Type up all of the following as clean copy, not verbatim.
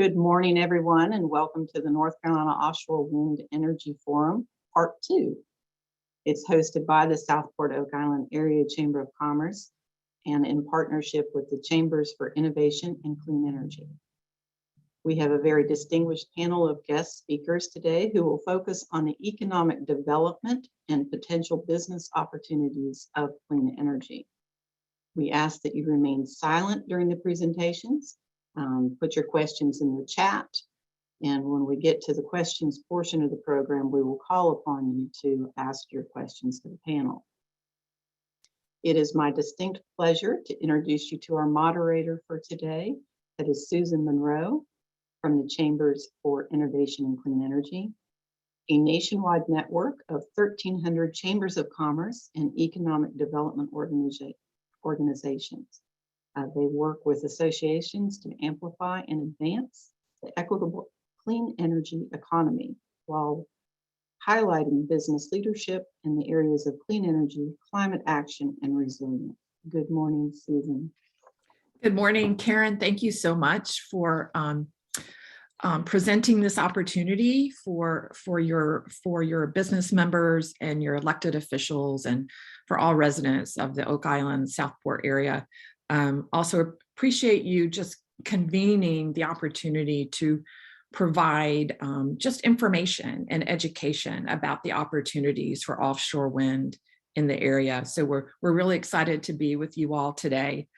Good morning, everyone, and welcome to the North Carolina Offshore Wind Energy Forum, Part 2. It's hosted by the Southport-Oak Island Area Chamber of Commerce and in partnership with the Chambers for Innovation and Clean Energy. We have a very distinguished panel of guest speakers today who will focus on the economic development and potential business opportunities of clean energy. We ask that you remain silent during the presentations. Put your questions in the chat, and when we get to the questions portion of the program, we will call upon you to ask your questions to the panel. It is my distinct pleasure to introduce you to our moderator for today. That is Susan Munroe from the Chambers for Innovation and Clean Energy, a nationwide network of 1,300 chambers of commerce and economic development organizations. They work with associations to amplify and advance the equitable clean energy economy while highlighting business leadership in the areas of clean energy, climate action, and resilience. Good morning, Susan. Good morning, Karen. Thank you so much for presenting this opportunity for your business members and your elected officials and for all residents of the Oak Island Southport area. Also appreciate you just convening the opportunity to provide just information and education about the opportunities for offshore wind in the area. So we're really excited to be with you all today,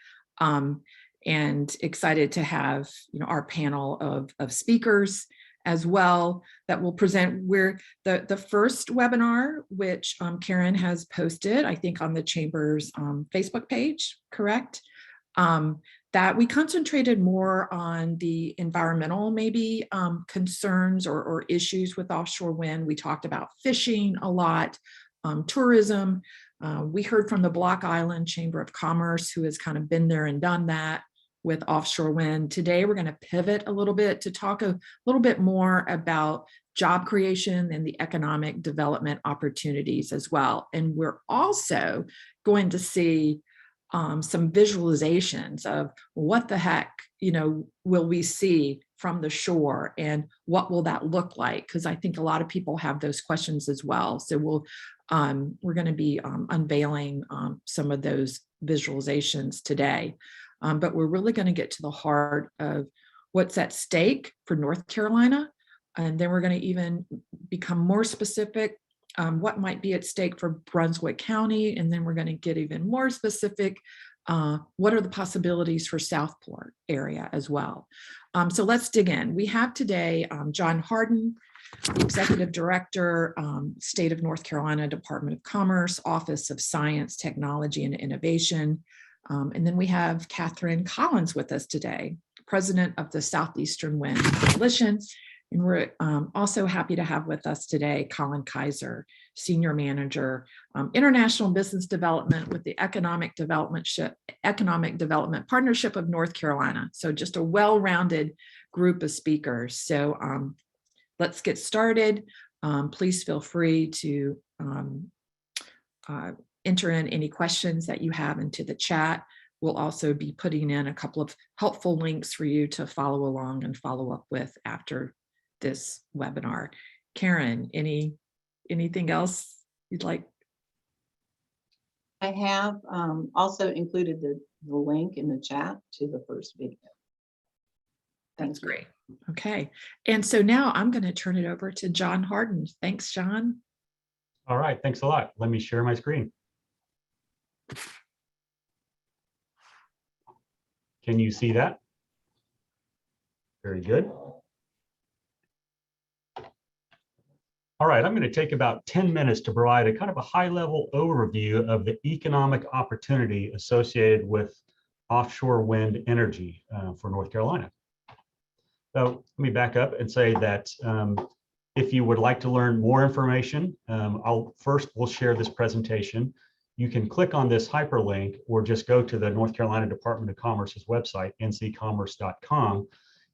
and excited to have our panel of speakers as well that will present. We're the first webinar, which Karen has posted, I think, on the Chamber's Facebook page, correct? That we concentrated more on the environmental maybe concerns or issues with offshore wind. We talked about fishing a lot, tourism. We heard from the Block Island Chamber of Commerce, who has kind of been there and done that with offshore wind. Today, we're going to pivot a little bit to talk a little bit more about job creation and the economic development opportunities as well. And we're also going to see some visualizations of what the heck, will we see from the shore and what will that look like? Because I think a lot of people have those questions as well. So we're going to be unveiling some of those visualizations today. But we're really going to get to the heart of what's at stake for North Carolina. And then we're going to even become more specific what might be at stake for Brunswick County, and then we're going to get even more specific. What are the possibilities for Southport area as well? So let's dig in. We have today John Hardin, the Executive Director, State of North Carolina Department of Commerce, Office of Science, Technology, and Innovation. And then we have Katharine Kollins with us today, President of the Southeastern Wind Coalition. And we're also happy to have with us today Colin Kiser, Senior Manager, International Business Development with the Economic Development Partnership of North Carolina. So just a well-rounded group of speakers. So let's get started. Please feel free to enter in any questions that you have into the chat. We'll also be putting in a couple of helpful links for you to follow along and follow up with after this webinar. Karen, anything else you'd like? I have also included the link in the chat to the first video. That's great. Okay. And so now I'm going to turn it over to John Hardin. Thanks, John. All right. Thanks a lot. Let me share my screen. Can you see that? Very good. All right, I'm going to take about 10 minutes to provide a kind of a high-level overview of the economic opportunity associated with offshore wind energy for North Carolina. So let me back up and say that if you would like to learn more information, we'll share this presentation. You can click on this hyperlink or just go to the North Carolina Department of Commerce's website, nccommerce.com,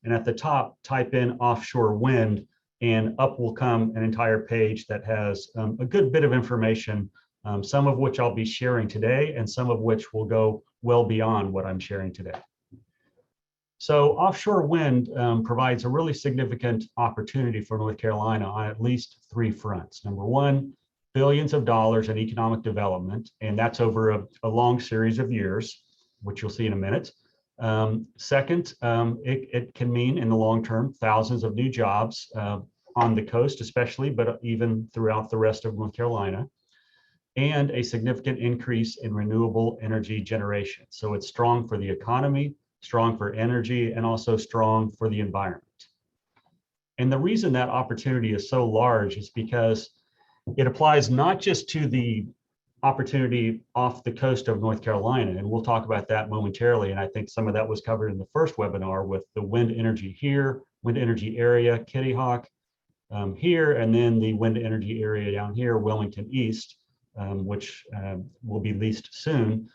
and at the top, type in offshore wind, and up will come an entire page that has a good bit of information, some of which I'll be sharing today and some of which will go well beyond what I'm sharing today. So offshore wind provides a really significant opportunity for North Carolina on at least three fronts. Number one, billions of dollars in economic development, and that's over a long series of years, which you'll see in a minute. Second, it can mean in the long term thousands of new jobs on the coast especially, but even throughout the rest of North Carolina, and a significant increase in renewable energy generation. So it's strong for the economy, strong for energy, and also strong for the environment. And the reason that opportunity is so large is because it applies not just to the opportunity off the coast of North Carolina, and we'll talk about that momentarily. And I think some of that was covered in the first webinar with the wind energy here, wind energy area, Kitty Hawk here, and then the wind energy area down here, Wilmington East, which will be leased soon.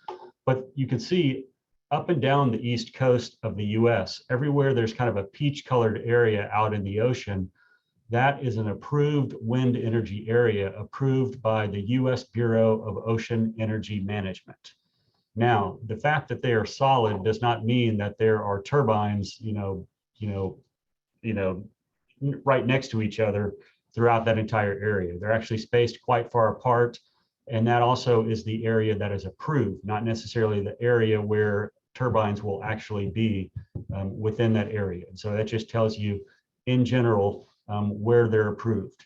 But you can see up and down the east coast of the US, everywhere there's kind of a peach colored area out in the ocean, that is an approved wind energy area approved by the US Bureau of Ocean Energy Management. Now, the fact that they are solid does not mean that there are turbines, right next to each other throughout that entire area. They're actually spaced quite far apart. And that also is the area that is approved, not necessarily the area where turbines will actually be within that area. And so that just tells you in general where they're approved.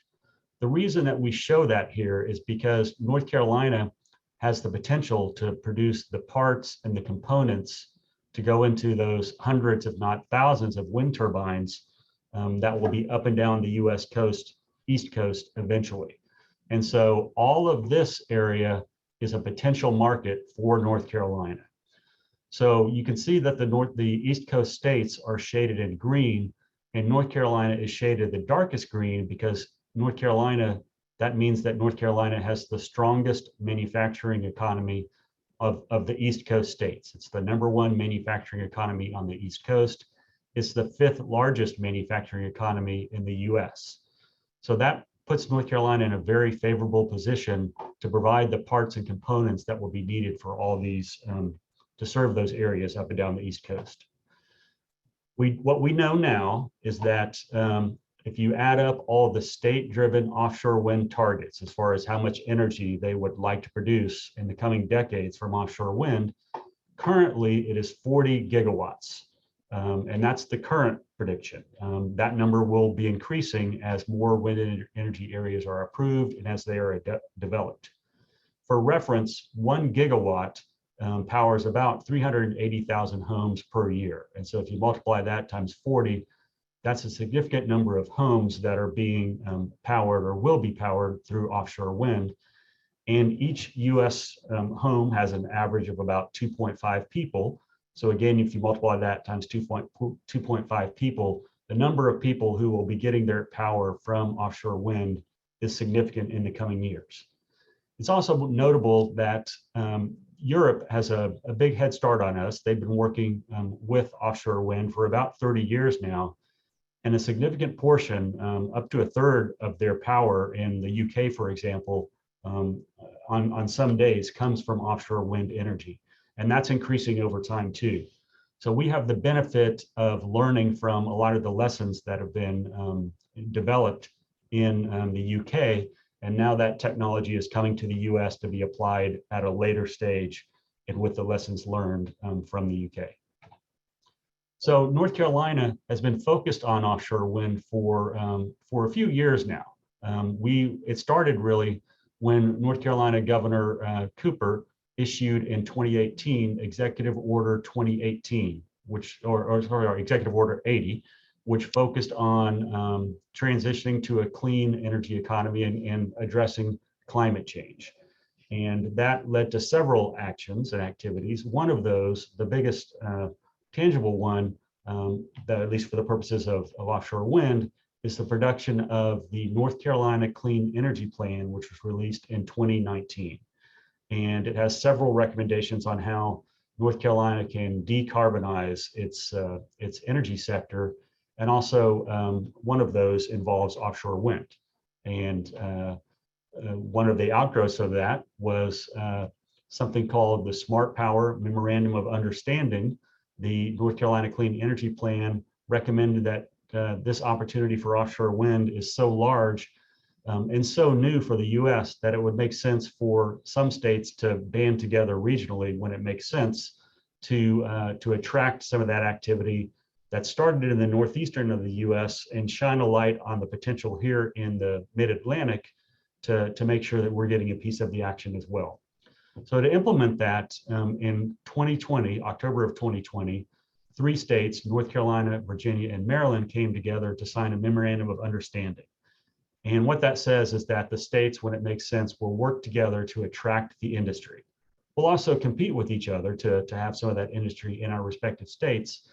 The reason that we show that here is because North Carolina has the potential to produce the parts and the components to go into those hundreds, if not thousands, of wind turbines that will be up and down the US coast, East Coast eventually. And so all of this area is a potential market for North Carolina. So you can see that the East Coast states are shaded in green, and North Carolina is shaded the darkest green because North Carolina, that means that North Carolina has the strongest manufacturing economy of the East Coast states. It's the #1 manufacturing economy on the East Coast. It's the 5th largest manufacturing economy in the US. So that puts North Carolina in a very favorable position to provide the parts and components that will be needed for all these to serve those areas up and down the East Coast. What we know now is that if you add up all the state-driven offshore wind targets, as far as how much energy they would like to produce in the coming decades from offshore wind, currently it is 40 gigawatts. And that's the current prediction. That number will be increasing as more wind energy areas are approved and as they are developed. For reference, 1 gigawatt powers about 380,000 homes per year. And so if you multiply that times 40, that's a significant number of homes that are being powered or will be powered through offshore wind. And each US home has an average of about 2.5 people. So again, if you multiply that times 2.5 people, the number of people who will be getting their power from offshore wind is significant in the coming years. It's also notable that Europe has a big head start on us. They've been working with offshore wind for about 30 years now, and a significant portion, up to a third of their power in the UK, for example, on some days comes from offshore wind energy. And that's increasing over time too. So we have the benefit of learning from a lot of the lessons that have been developed in the UK. And now that technology is coming to the US to be applied at a later stage and with the lessons learned from the UK. So North Carolina has been focused on offshore wind for a few years now. It started really when North Carolina Governor Cooper issued in 2018 Executive Order 2018, Executive Order 80, which focused on transitioning to a clean energy economy and addressing climate change. And that led to several actions and activities. One of those, the biggest tangible one, that at least for the purposes of offshore wind, is the production of the North Carolina Clean Energy Plan, which was released in 2019. And it has several recommendations on how North Carolina can decarbonize its energy sector. And also one of those involves offshore wind. And one of the outgrowths of that was something called the Smart Power Memorandum of Understanding, the North Carolina Clean Energy Plan recommended that this opportunity for offshore wind is so large and so new for the US that it would make sense for some states to band together regionally when it makes sense to attract some of that activity that started in the northeastern of the US and shine a light on the potential here in the mid-Atlantic to make sure that we're getting a piece of the action as well. So to implement that in 2020, October of 2020, 3 states, North Carolina, Virginia, and Maryland, came together to sign a memorandum of understanding. And what that says is that the states, when it makes sense, will work together to attract the industry. We'll also compete with each other to have some of that industry in our respective states.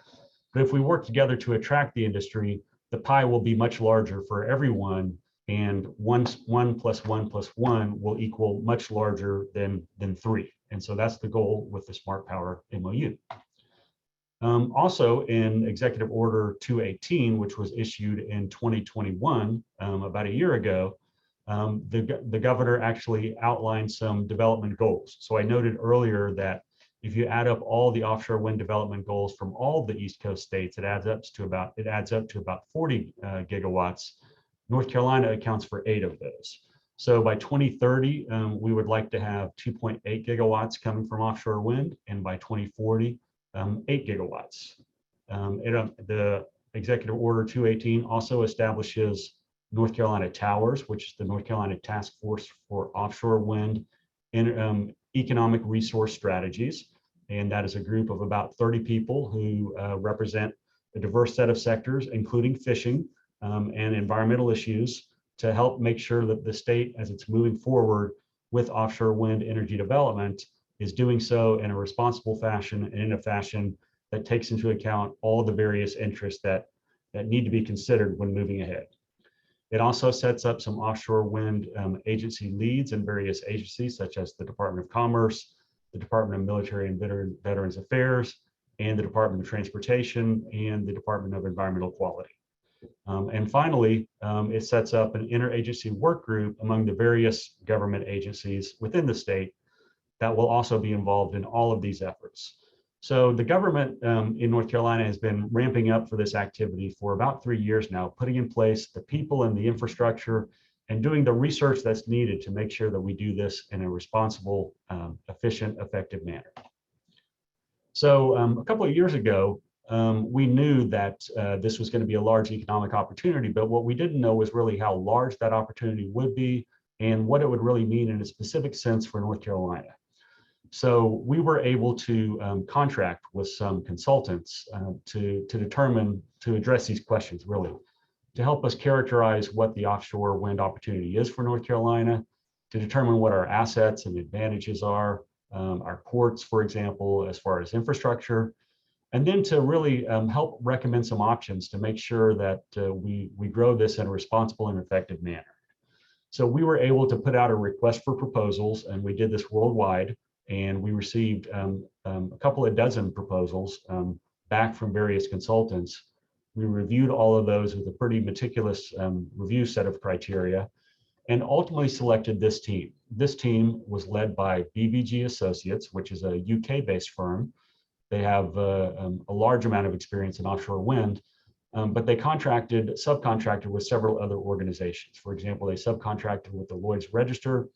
But if we work together to attract the industry, the pie will be much larger for everyone, and 1 + 1 + 1 will equal much larger than 3. And so that's the goal with the Smart Power MOU. Also in Executive Order 218, which was issued in 2021, about a year ago, the governor actually outlined some development goals. So I noted earlier that if you add up all the offshore wind development goals from all the East Coast states, it adds up to about 40 gigawatts. North Carolina accounts for 8 of those. So by 2030, we would like to have 2.8 gigawatts coming from offshore wind, and by 2040, 8 gigawatts. The Executive Order 218 also establishes North Carolina Towers, which is the North Carolina Task Force for Offshore Wind and Economic Resource Strategies. And that is a group of about 30 people who represent a diverse set of sectors, including fishing and environmental issues, to help make sure that the state, as it's moving forward with offshore wind energy development, is doing so in a responsible fashion and in a fashion that takes into account all the various interests that need to be considered when moving ahead. It also sets up some offshore wind agency leads in various agencies, such as the Department of Commerce, the Department of Military and Veterans Affairs, and the Department of Transportation, and the Department of Environmental Quality. And finally, it sets up an interagency work group among the various government agencies within the state that will also be involved in all of these efforts. So the government in North Carolina has been ramping up for this activity for about 3 years now, putting in place the people and the infrastructure and doing the research that's needed to make sure that we do this in a responsible, efficient, effective manner. So a couple of years ago, we knew that this was going to be a large economic opportunity, but what we didn't know was really how large that opportunity would be and what it would really mean in a specific sense for North Carolina. So we were able to contract with some consultants to address these questions, really, to help us characterize what the offshore wind opportunity is for North Carolina, to determine what our assets and advantages are, our ports, for example, as far as infrastructure, and then to really help recommend some options to make sure that we grow this in a responsible and effective manner. So we were able to put out a request for proposals, and we did this worldwide, and we received a couple of dozen proposals back from various consultants. We reviewed all of those with a pretty meticulous review set of criteria, and ultimately selected this team. This team was led by BBG Associates, which is a UK-based firm. They have a large amount of experience in offshore wind, but they subcontracted with several other organizations. For example, they subcontracted with the Lloyd's Register,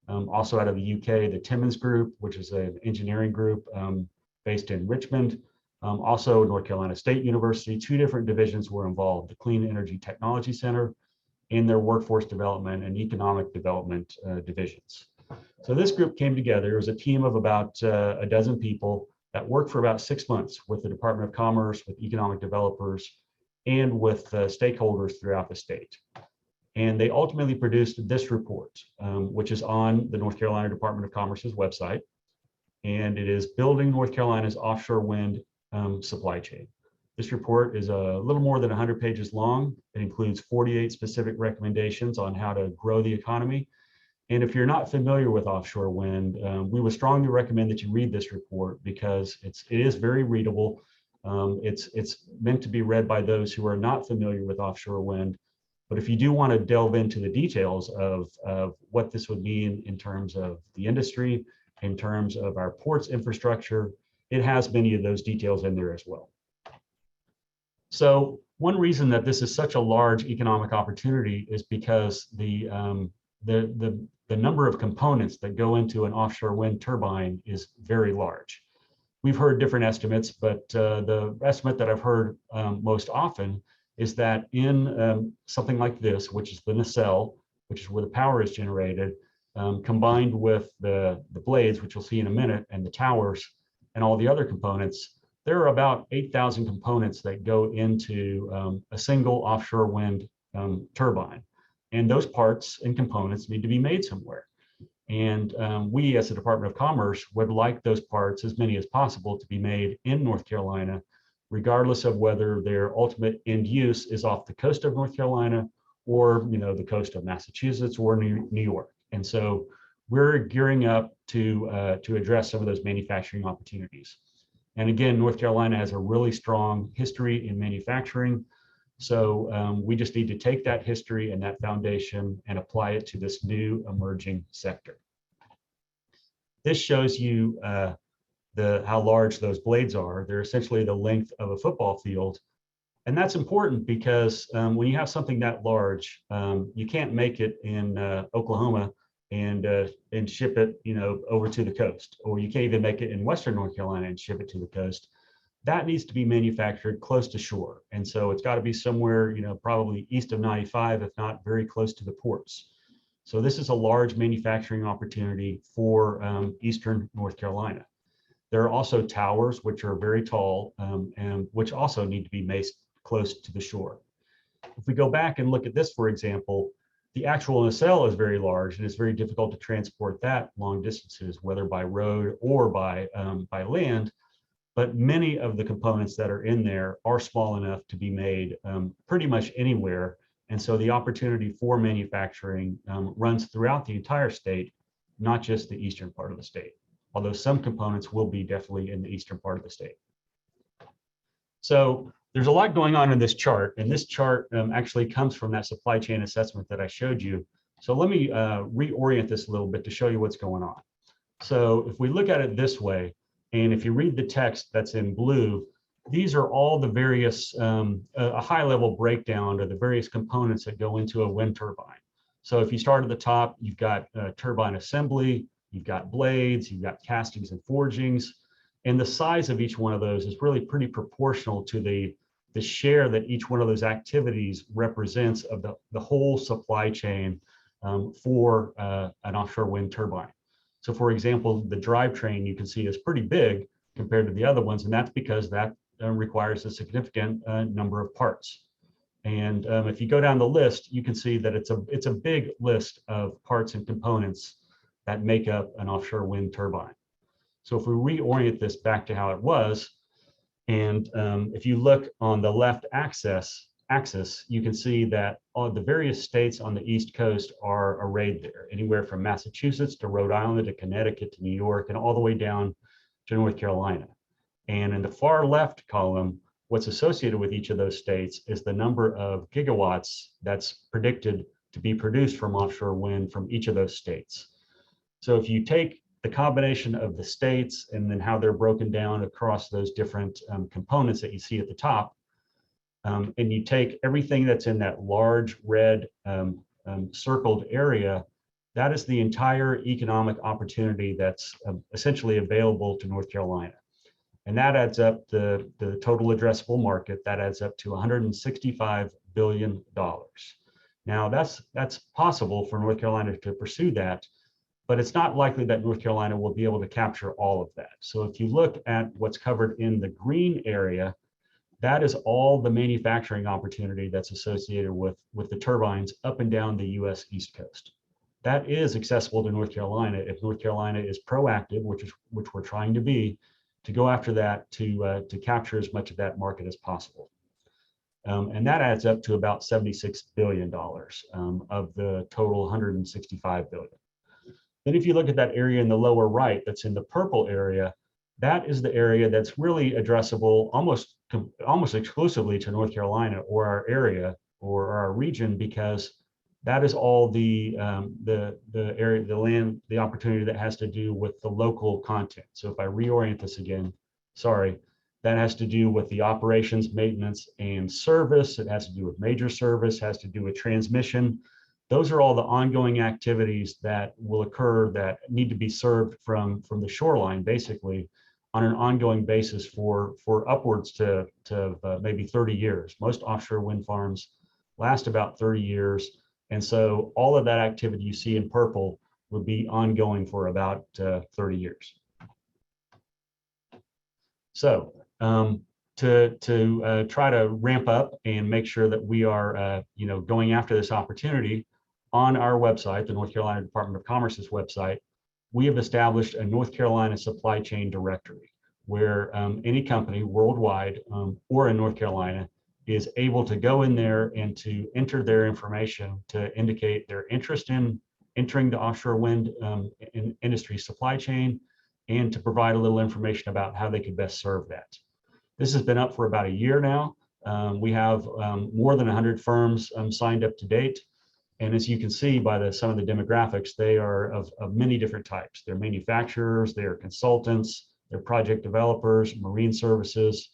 also out of the UK, the Timmins Group, which is an engineering group based in Richmond. Also, North Carolina State University, 2 different divisions were involved, the Clean Energy Technology Center and their Workforce Development and Economic Development divisions. So this group came together. It was a team of about a dozen people that worked for about 6 months with the Department of Commerce, with economic developers, and with stakeholders throughout the state. And they ultimately produced this report, which is on the North Carolina Department of Commerce's website. And it is Building North Carolina's Offshore Wind Supply Chain. This report is a little more than 100 pages long. It includes 48 specific recommendations on how to grow the economy. And if you're not familiar with offshore wind, we would strongly recommend that you read this report because it is very readable. It's meant to be read by those who are not familiar with offshore wind. But if you do want to delve into the details of what this would mean in terms of the industry, in terms of our ports infrastructure, it has many of those details in there as well. So one reason that this is such a large economic opportunity is because the number of components that go into an offshore wind turbine is very large. We've heard different estimates, but the estimate that I've heard most often is that in something like this, which is the nacelle, which is where the power is generated, combined with the blades, which you'll see in a minute, and the towers and all the other components, there are about 8,000 components that go into a single offshore wind turbine. And those parts and components need to be made somewhere. And we, as the Department of Commerce, would like those parts, as many as possible, to be made in North Carolina, regardless of whether their ultimate end use is off the coast of North Carolina or, the coast of Massachusetts or New York. And so we're gearing up to address some of those manufacturing opportunities. And again, North Carolina has a really strong history in manufacturing. So we just need to take that history and that foundation and apply it to this new emerging sector. This shows you how large those blades are. They're essentially the length of a football field. And that's important because when you have something that large, you can't make it in Oklahoma and ship it, over to the coast, or you can't even make it in Western North Carolina and ship it to the coast. That needs to be manufactured close to shore. And so it's got to be somewhere, probably east of 95, if not very close to the ports. So this is a large manufacturing opportunity for Eastern North Carolina. There are also towers, which are very tall and which also need to be made close to the shore. If we go back and look at this, for example, the actual nacelle is very large and it's very difficult to transport that long distances, whether by road or by land. But many of the components that are in there are small enough to be made pretty much anywhere. And so the opportunity for manufacturing runs throughout the entire state, not just the eastern part of the state, although some components will be definitely in the eastern part of the state. So there's a lot going on in this chart, and this chart actually comes from that supply chain assessment that I showed you. So let me reorient this a little bit to show you what's going on. So if we look at it this way, and if you read the text that's in blue, these are all the various, a high-level breakdown of the various components that go into a wind turbine. So if you start at the top, you've got turbine assembly, you've got blades, you've got castings and forgings, and the size of each one of those is really pretty proportional to the share that each one of those activities represents of the whole supply chain for an offshore wind turbine. So for example, the drivetrain you can see is pretty big compared to the other ones, and that's because that requires a significant number of parts. And if you go down the list, you can see that it's a big list of parts and components that make up an offshore wind turbine. So if we reorient this back to how it was, and if you look on the left axis, you can see that all the various states on the East Coast are arrayed there, anywhere from Massachusetts to Rhode Island to Connecticut to New York and all the way down to North Carolina. And in the far left column, what's associated with each of those states is the number of gigawatts that's predicted to be produced from offshore wind from each of those states. So if you take the combination of the states and then how they're broken down across those different components that you see at the top, and you take everything that's in that large red circled area, that is the entire economic opportunity that's essentially available to North Carolina. And that adds up the total addressable market, that adds up to $165 billion. Now that's possible for North Carolina to pursue that, but it's not likely that North Carolina will be able to capture all of that. So if you look at what's covered in the green area, that is all the manufacturing opportunity that's associated with the turbines up and down the US East Coast. That is accessible to North Carolina if North Carolina is proactive, which we're trying to be, to go after that to capture as much of that market as possible. And that adds up to about $76 billion of the total $165 billion. Then if you look at that area in the lower right, that's in the purple area, that is the area that's really addressable almost exclusively to North Carolina or our area or our region, because that is all the area, the land, the opportunity that has to do with the local content. So if I reorient this again, sorry, that has to do with the operations, maintenance, and service. It has to do with major service, has to do with transmission. Those are all the ongoing activities that will occur that need to be served from the shoreline, basically, on an ongoing basis for upwards to maybe 30 years. Most offshore wind farms last about 30 years. And so all of that activity you see in purple would be ongoing for about 30 years. So to try to ramp up and make sure that we are going after this opportunity, on our website, the North Carolina Department of Commerce's website, we have established a North Carolina supply chain directory where any company worldwide or in North Carolina is able to go in there and to enter their information to indicate their interest in entering the offshore wind industry supply chain, and to provide a little information about how they could best serve that. This has been up for about a year now. We have more than 100 firms signed up to date. And as you can see by some of the demographics, they are of many different types. They're manufacturers, they're consultants, they're project developers, marine services,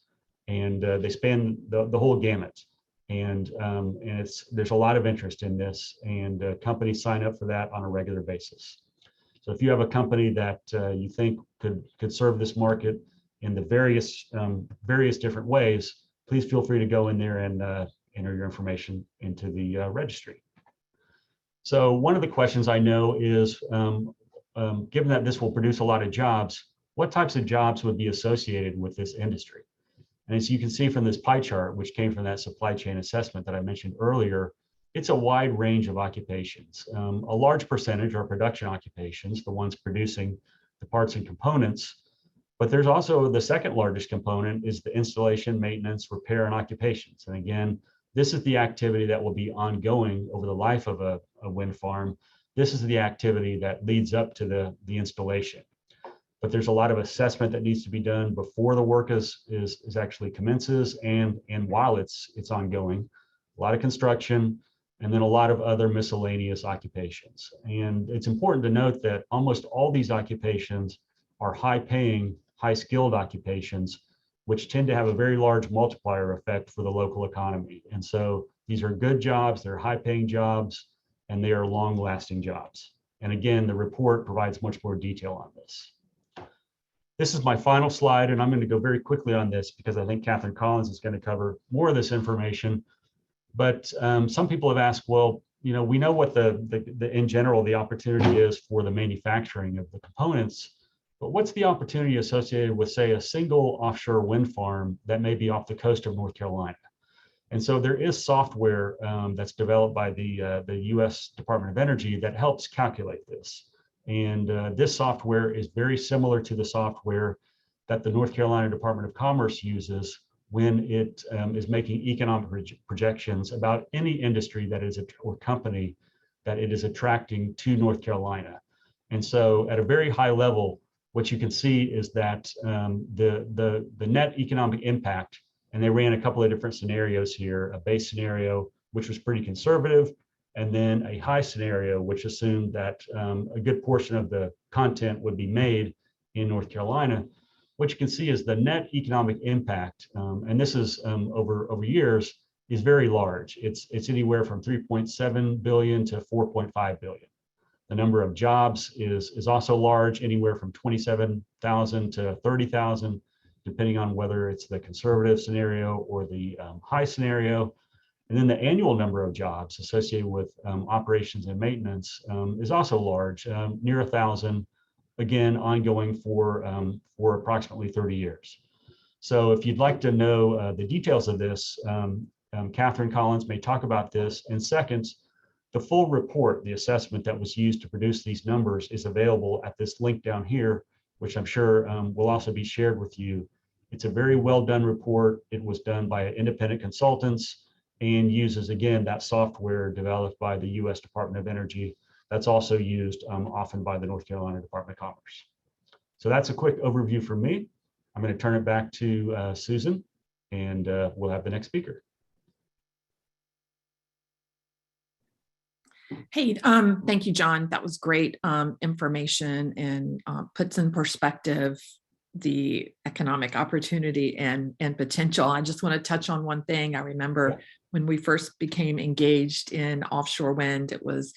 and they span the whole gamut. And there's a lot of interest in this, and companies sign up for that on a regular basis. So if you have a company that you think could serve this market in the various different ways, please feel free to go in there and enter your information into the registry. So one of the questions I know is, given that this will produce a lot of jobs, what types of jobs would be associated with this industry? And as you can see from this pie chart, which came from that supply chain assessment that I mentioned earlier, it's a wide range of occupations. A large percentage are production occupations, the ones producing the parts and components. But there's also the second largest component is the installation, maintenance, repair, and occupations. And again, this is the activity that will be ongoing over the life of a wind farm. This is the activity that leads up to the installation. But there's a lot of assessment that needs to be done before the work is actually commences and while it's ongoing. A lot of construction, and then a lot of other miscellaneous occupations. And it's important to note that almost all these occupations are high-paying, high-skilled occupations, which tend to have a very large multiplier effect for the local economy. And so these are good jobs, they're high-paying jobs, and they are long-lasting jobs. And again, the report provides much more detail on this. This is my final slide, and I'm going to go very quickly on this because I think Katharine Kollins is going to cover more of this information. But some people have asked, well, we know what in general the opportunity is for the manufacturing of the components, but what's the opportunity associated with, say, a single offshore wind farm that may be off the coast of North Carolina? And so there is software that's developed by the U.S. Department of Energy that helps calculate this. And this software is very similar to the software that the North Carolina Department of Commerce uses when it is making economic projections about any industry that is or company that it is attracting to North Carolina. And so at a very high level, what you can see is that the net economic impact, and they ran a couple of different scenarios here, a base scenario, which was pretty conservative, and then a high scenario, which assumed that a good portion of the content would be made in North Carolina. What you can see is the net economic impact, and this is over years, is very large. It's anywhere from 3.7 billion to 4.5 billion. The number of jobs is also large, anywhere from 27,000 to 30,000, depending on whether it's the conservative scenario or the high scenario. And then the annual number of jobs associated with operations and maintenance is also large, near 1,000, again, ongoing for approximately 30 years. So if you'd like to know the details of this, Katharine Kollins may talk about this. And second, the full report, the assessment that was used to produce these numbers, is available at this link down here, which I'm sure will also be shared with you. It's a very well done report. It was done by independent consultants and uses, again, that software developed by the U.S. Department of Energy that's also used often by the North Carolina Department of Commerce. So that's a quick overview from me. I'm going to turn it back to Susan, and we'll have the next speaker. Hey, thank you, John. That was great information and puts in perspective the economic opportunity and potential. I just want to touch on one thing. I remember when we first became engaged in offshore wind, it was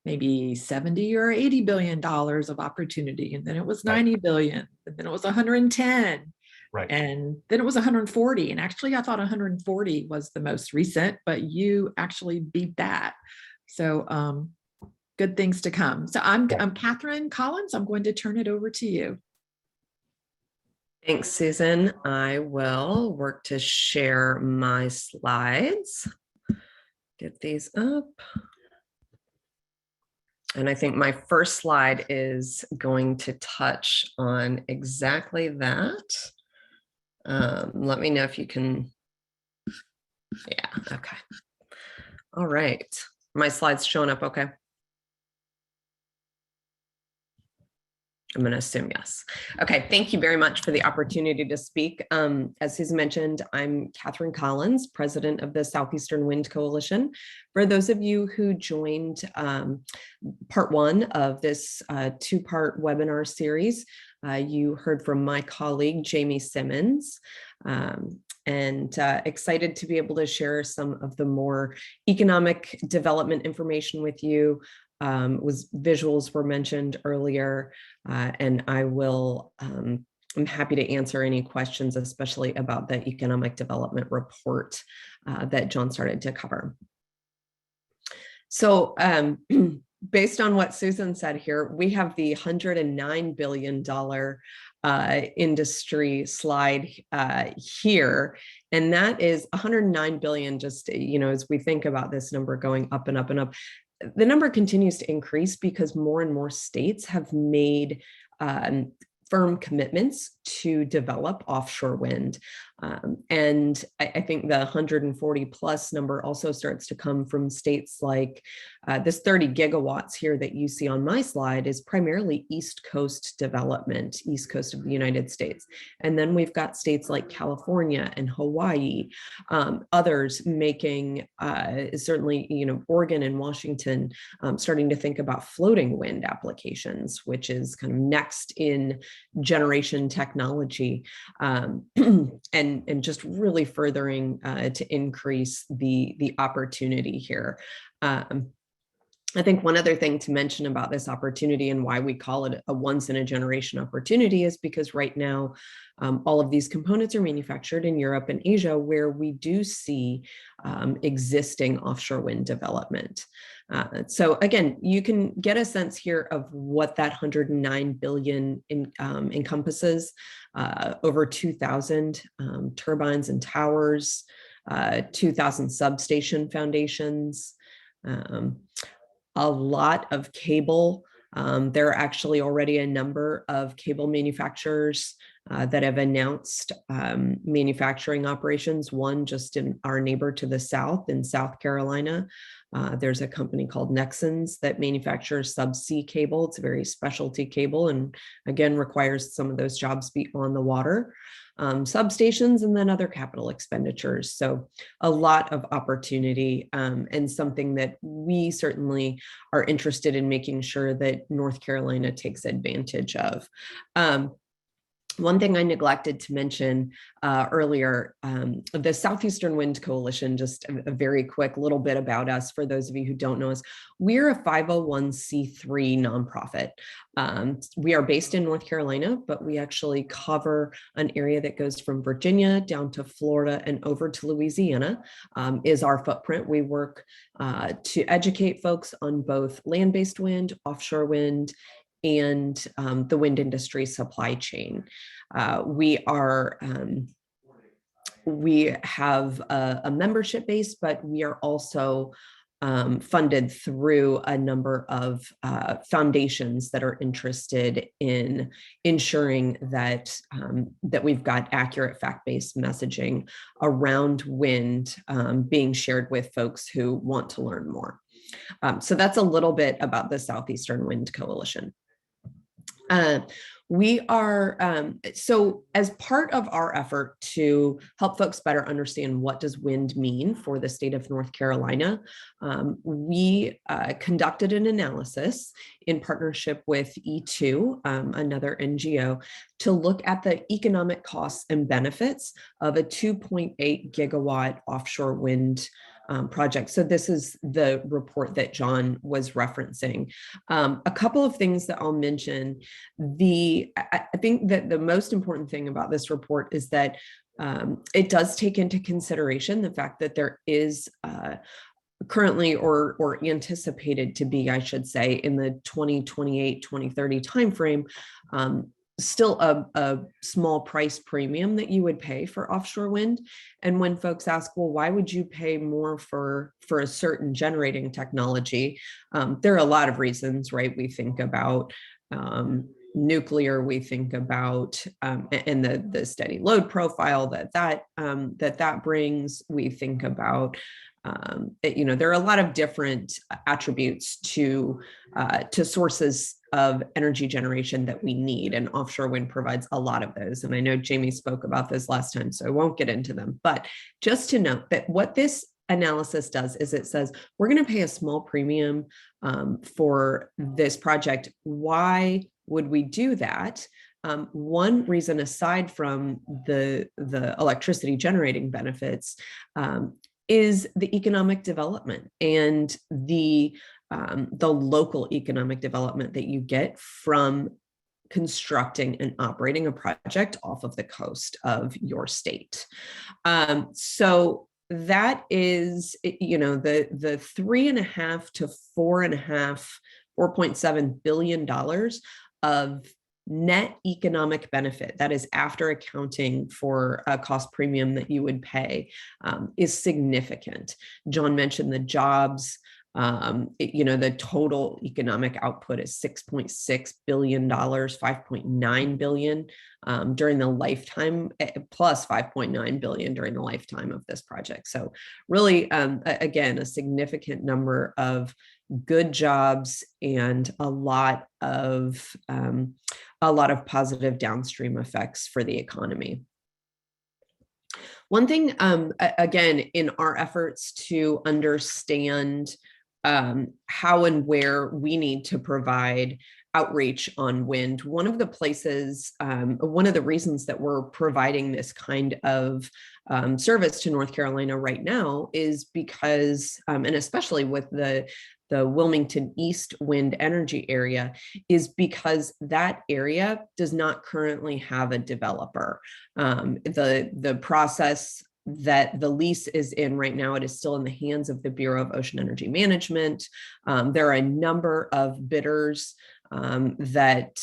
maybe 70 or 80 billion dollars of opportunity, and then it was 90 billion, and then it was 110. Right. And then it was 140. And actually, I thought 140 was the most recent, but you actually beat that. So good things to come. So I'm Katharine Collins. I'm going to turn it over to you. Thanks, Susan. I will work to share my slides. Get these up. And I think my first slide is going to touch on exactly that. Let me know if you can. Yeah, okay. All right. My slides showing up okay? I'm going to assume yes. Okay, thank you very much for the opportunity to speak. As Susan mentioned, I'm Katharine Collins, president of the Southeastern Wind Coalition. For those of you who joined part one of this two-part webinar series, you heard from my colleague, Jamie Simmons, and excited to be able to share some of the more economic development information with you. Visuals were mentioned earlier, and I will, I'm happy to answer any questions, especially about the economic development report that John started to cover. So based on what Susan said here, we have the $109 billion industry slide here, and that is 109 billion. Just, you know, as we think about this number going up and up and up, the number continues to increase because more and more states have made firm commitments to develop offshore wind. And I think the 140 plus number also starts to come from states like this 30 gigawatts here that you see on my slide is primarily East Coast development, East Coast of the United States. And then we've got states like California and Hawaii, others making, certainly, you know, Oregon and Washington starting to think about floating wind applications, which is kind of next in generation technology, and just really furthering to increase the opportunity here. I think one other thing to mention about this opportunity and why we call it a once in a generation opportunity is because right now, all of these components are manufactured in Europe and Asia, where we do see existing offshore wind development. So again, you can get a sense here of what that 109 billion encompasses, over 2,000 turbines and towers, 2,000 substation foundations, a lot of cable. There are actually already a number of cable manufacturers that have announced manufacturing operations. One just in our neighbor to the south in South Carolina. There's a company called Nexans that manufactures subsea cable. It's a very specialty cable and again requires some of those jobs be on the water. Substations and then other capital expenditures. So a lot of opportunity and something that we certainly are interested in making sure that North Carolina takes advantage of. One thing I neglected to mention earlier, the Southeastern Wind Coalition, just a very quick little bit about us for those of you who don't know us. We're a 501c3 nonprofit. We are based in North Carolina, but we actually cover an area that goes from Virginia down to Florida and over to Louisiana is our footprint. We work to educate folks on both land-based wind, offshore wind, and the wind industry supply chain. We have a membership base, but we are also funded through a number of foundations that are interested in ensuring that that we've got accurate fact-based messaging around wind being shared with folks who want to learn more. So that's a little bit about the Southeastern Wind Coalition. We are, so as part of our effort to help folks better understand what does wind mean for the state of North Carolina, we conducted an analysis in partnership with E2, another NGO, to look at the economic costs and benefits of a 2.8 gigawatt offshore wind project. So this is the report that John was referencing. A couple of things that I'll mention. I think that the most important thing about this report is that it does take into consideration the fact that there is currently or anticipated to be, I should say, in the 2028, 2030 timeframe, still a small price premium that you would pay for offshore wind. And when folks ask, well, why would you pay more for a certain generating technology? There are a lot of reasons, right? We think about nuclear, we think about and the steady load profile that brings. We think about there are a lot of different attributes to sources of energy generation that we need, and offshore wind provides a lot of those. And I know Jamie spoke about this last time, so I won't get into them. But just to note that what this analysis does is it says we're going to pay a small premium for this project. Why would we do that? One reason, aside from the electricity generating benefits, is the economic development and the local economic development that you get from constructing and operating a project off of the coast of your state. So that is, the $3.5 to $4.7 billion of net economic benefit, that is after accounting for a cost premium that you would pay, is significant. John mentioned the jobs. The total economic output is $6.6 billion, $5.9 billion during the lifetime, plus $5.9 billion during the lifetime of this project. So really, again, a significant number of good jobs and a lot of positive downstream effects for the economy. One thing, again, in our efforts to understand how and where we need to provide outreach on wind, one of the reasons that we're providing this kind of service to North Carolina right now is because, and especially with the Wilmington East Wind Energy area, is because that area does not currently have a developer. The process that the lease is in right now, it is still in the hands of the Bureau of Ocean Energy Management. There are a number of bidders that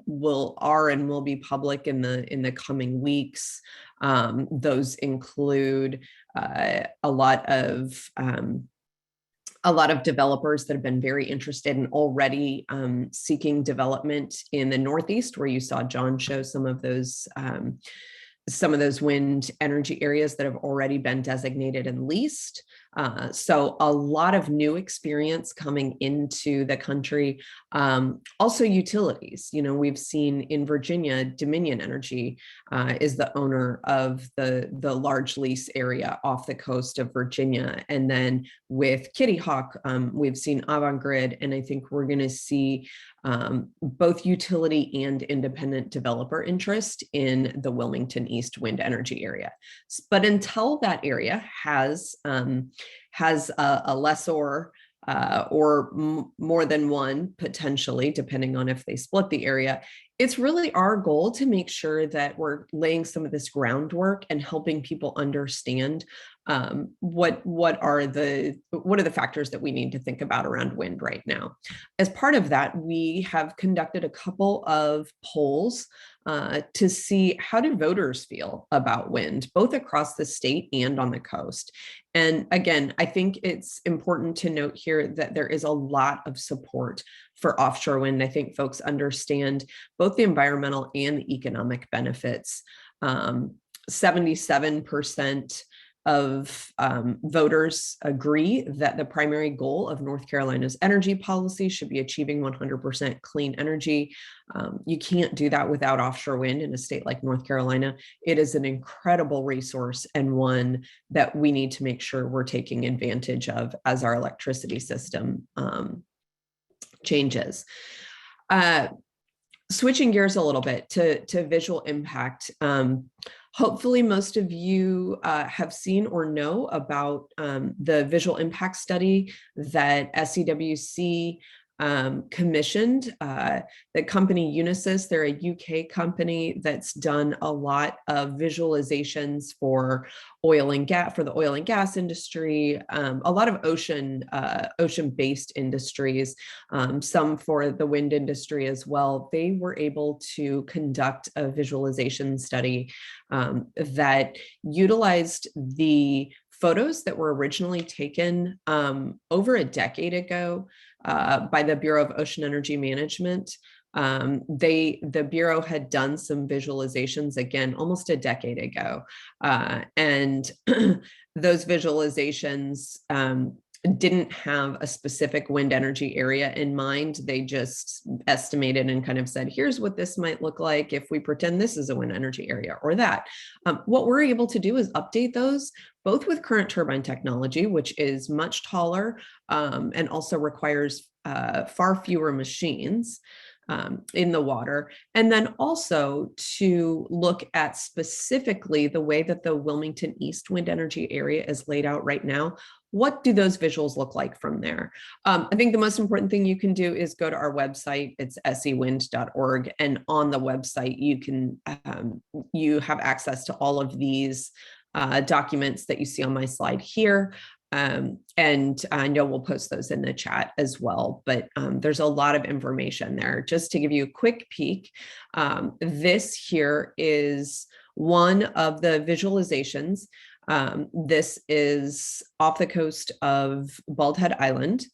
will be public in the coming weeks. Those include a lot of developers that have been very interested in already seeking development in the Northeast, where you saw John show some of those wind energy areas that have already been designated and leased. So a lot of new experience coming into the country. Also utilities, we've seen in Virginia, Dominion Energy is the owner of the large lease area off the coast of Virginia. And then with Kitty Hawk, we've seen Avangrid, and I think we're going to see both utility and independent developer interest in the Wilmington East Wind Energy area. But until that area has a lessor or more than one, potentially, depending on if they split the area, it's really our goal to make sure that we're laying some of this groundwork and helping people understand what are the factors that we need to think about around wind right now. As part of that, we have conducted a couple of polls to see how do voters feel about wind, both across the state and on the coast. And again, I think it's important to note here that there is a lot of support for offshore wind. I think folks understand both the environmental and the economic benefits. 77% voters agree that the primary goal of North Carolina's energy policy should be achieving 100% clean energy. You can't do that without offshore wind in a state like North Carolina. It is an incredible resource and one that we need to make sure we're taking advantage of as our electricity system changes. Switching gears a little bit to visual impact. Hopefully most of you have seen or know about the visual impact study that SCWC commissioned. The company Unisys, they're a UK company that's done a lot of visualizations for oil and gas, for the oil and gas industry, a lot of ocean-based industries, some for the wind industry as well. They were able to conduct a visualization study that utilized the photos that were originally taken over a decade ago by the Bureau of Ocean Energy Management. The Bureau had done some visualizations again almost a decade ago. And those visualizations didn't have a specific wind energy area in mind. They just estimated and kind of said, here's what this might look like if we pretend this is a wind energy area or that. What we're able to do is update those both with current turbine technology, which is much taller and also requires far fewer machines in the water. And then also to look at specifically the way that the Wilmington East wind energy area is laid out right now. What do those visuals look like from there? I think the most important thing you can do is go to our website. It's sewind.org. And on the website, you can you have access to all of these documents that you see on my slide here. And I know we'll post those in the chat as well, but there's a lot of information there. Just to give you a quick peek, this here is one of the visualizations. This is off the coast of Bald Head Island.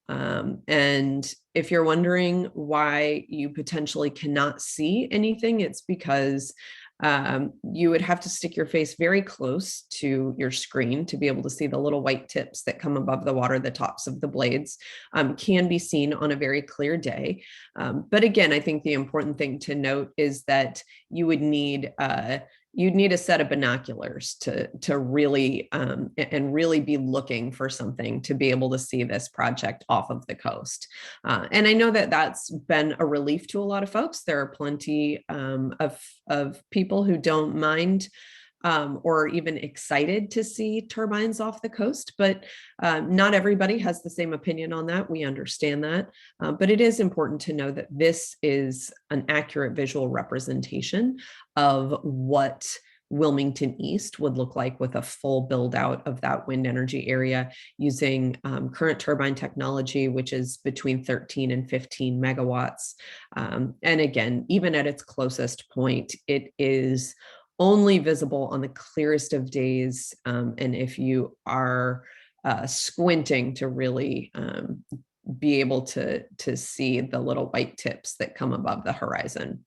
And if you're wondering why you potentially cannot see anything, it's because you would have to stick your face very close to your screen to be able to see the little white tips that come above the water. The tops of the blades can be seen on a very clear day. But again, I think the important thing to note is that you would need you'd need a set of binoculars to really and really be looking for something to be able to see this project off of the coast. And I know that that's been a relief to a lot of folks. There are plenty of people who don't mind or even excited to see turbines off the coast, but not everybody has the same opinion on that. We understand that, but it is important to know that this is an accurate visual representation of what Wilmington East would look like with a full build out of that wind energy area using current turbine technology, which is between 13 and 15 megawatts. And again, even at its closest point, it is only visible on the clearest of days. And if you are squinting to really be able to see the little white tips that come above the horizon.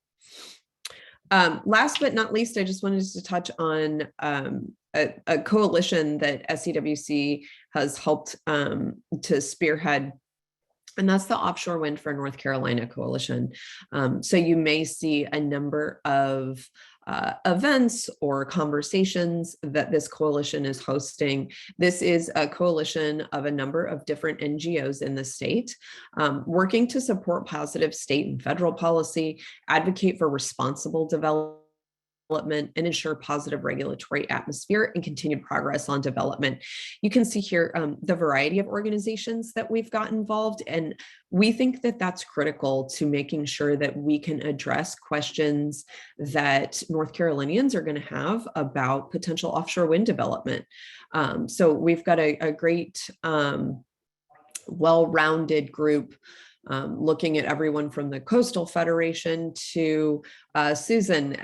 Last but not least, I just wanted to touch on a coalition that SCWC has helped to spearhead, and that's the Offshore Wind for North Carolina Coalition. So you may see a number of events or conversations that this coalition is hosting. This is a coalition of a number of different NGOs in the state, working to support positive state and federal policy, advocate for responsible development, and ensure positive regulatory atmosphere and continued progress on development. You can see here the variety of organizations that we've got involved, and we think that that's critical to making sure that we can address questions that North Carolinians are going to have about potential offshore wind development. So we've got a great, well-rounded group looking at everyone from the Coastal Federation to Susan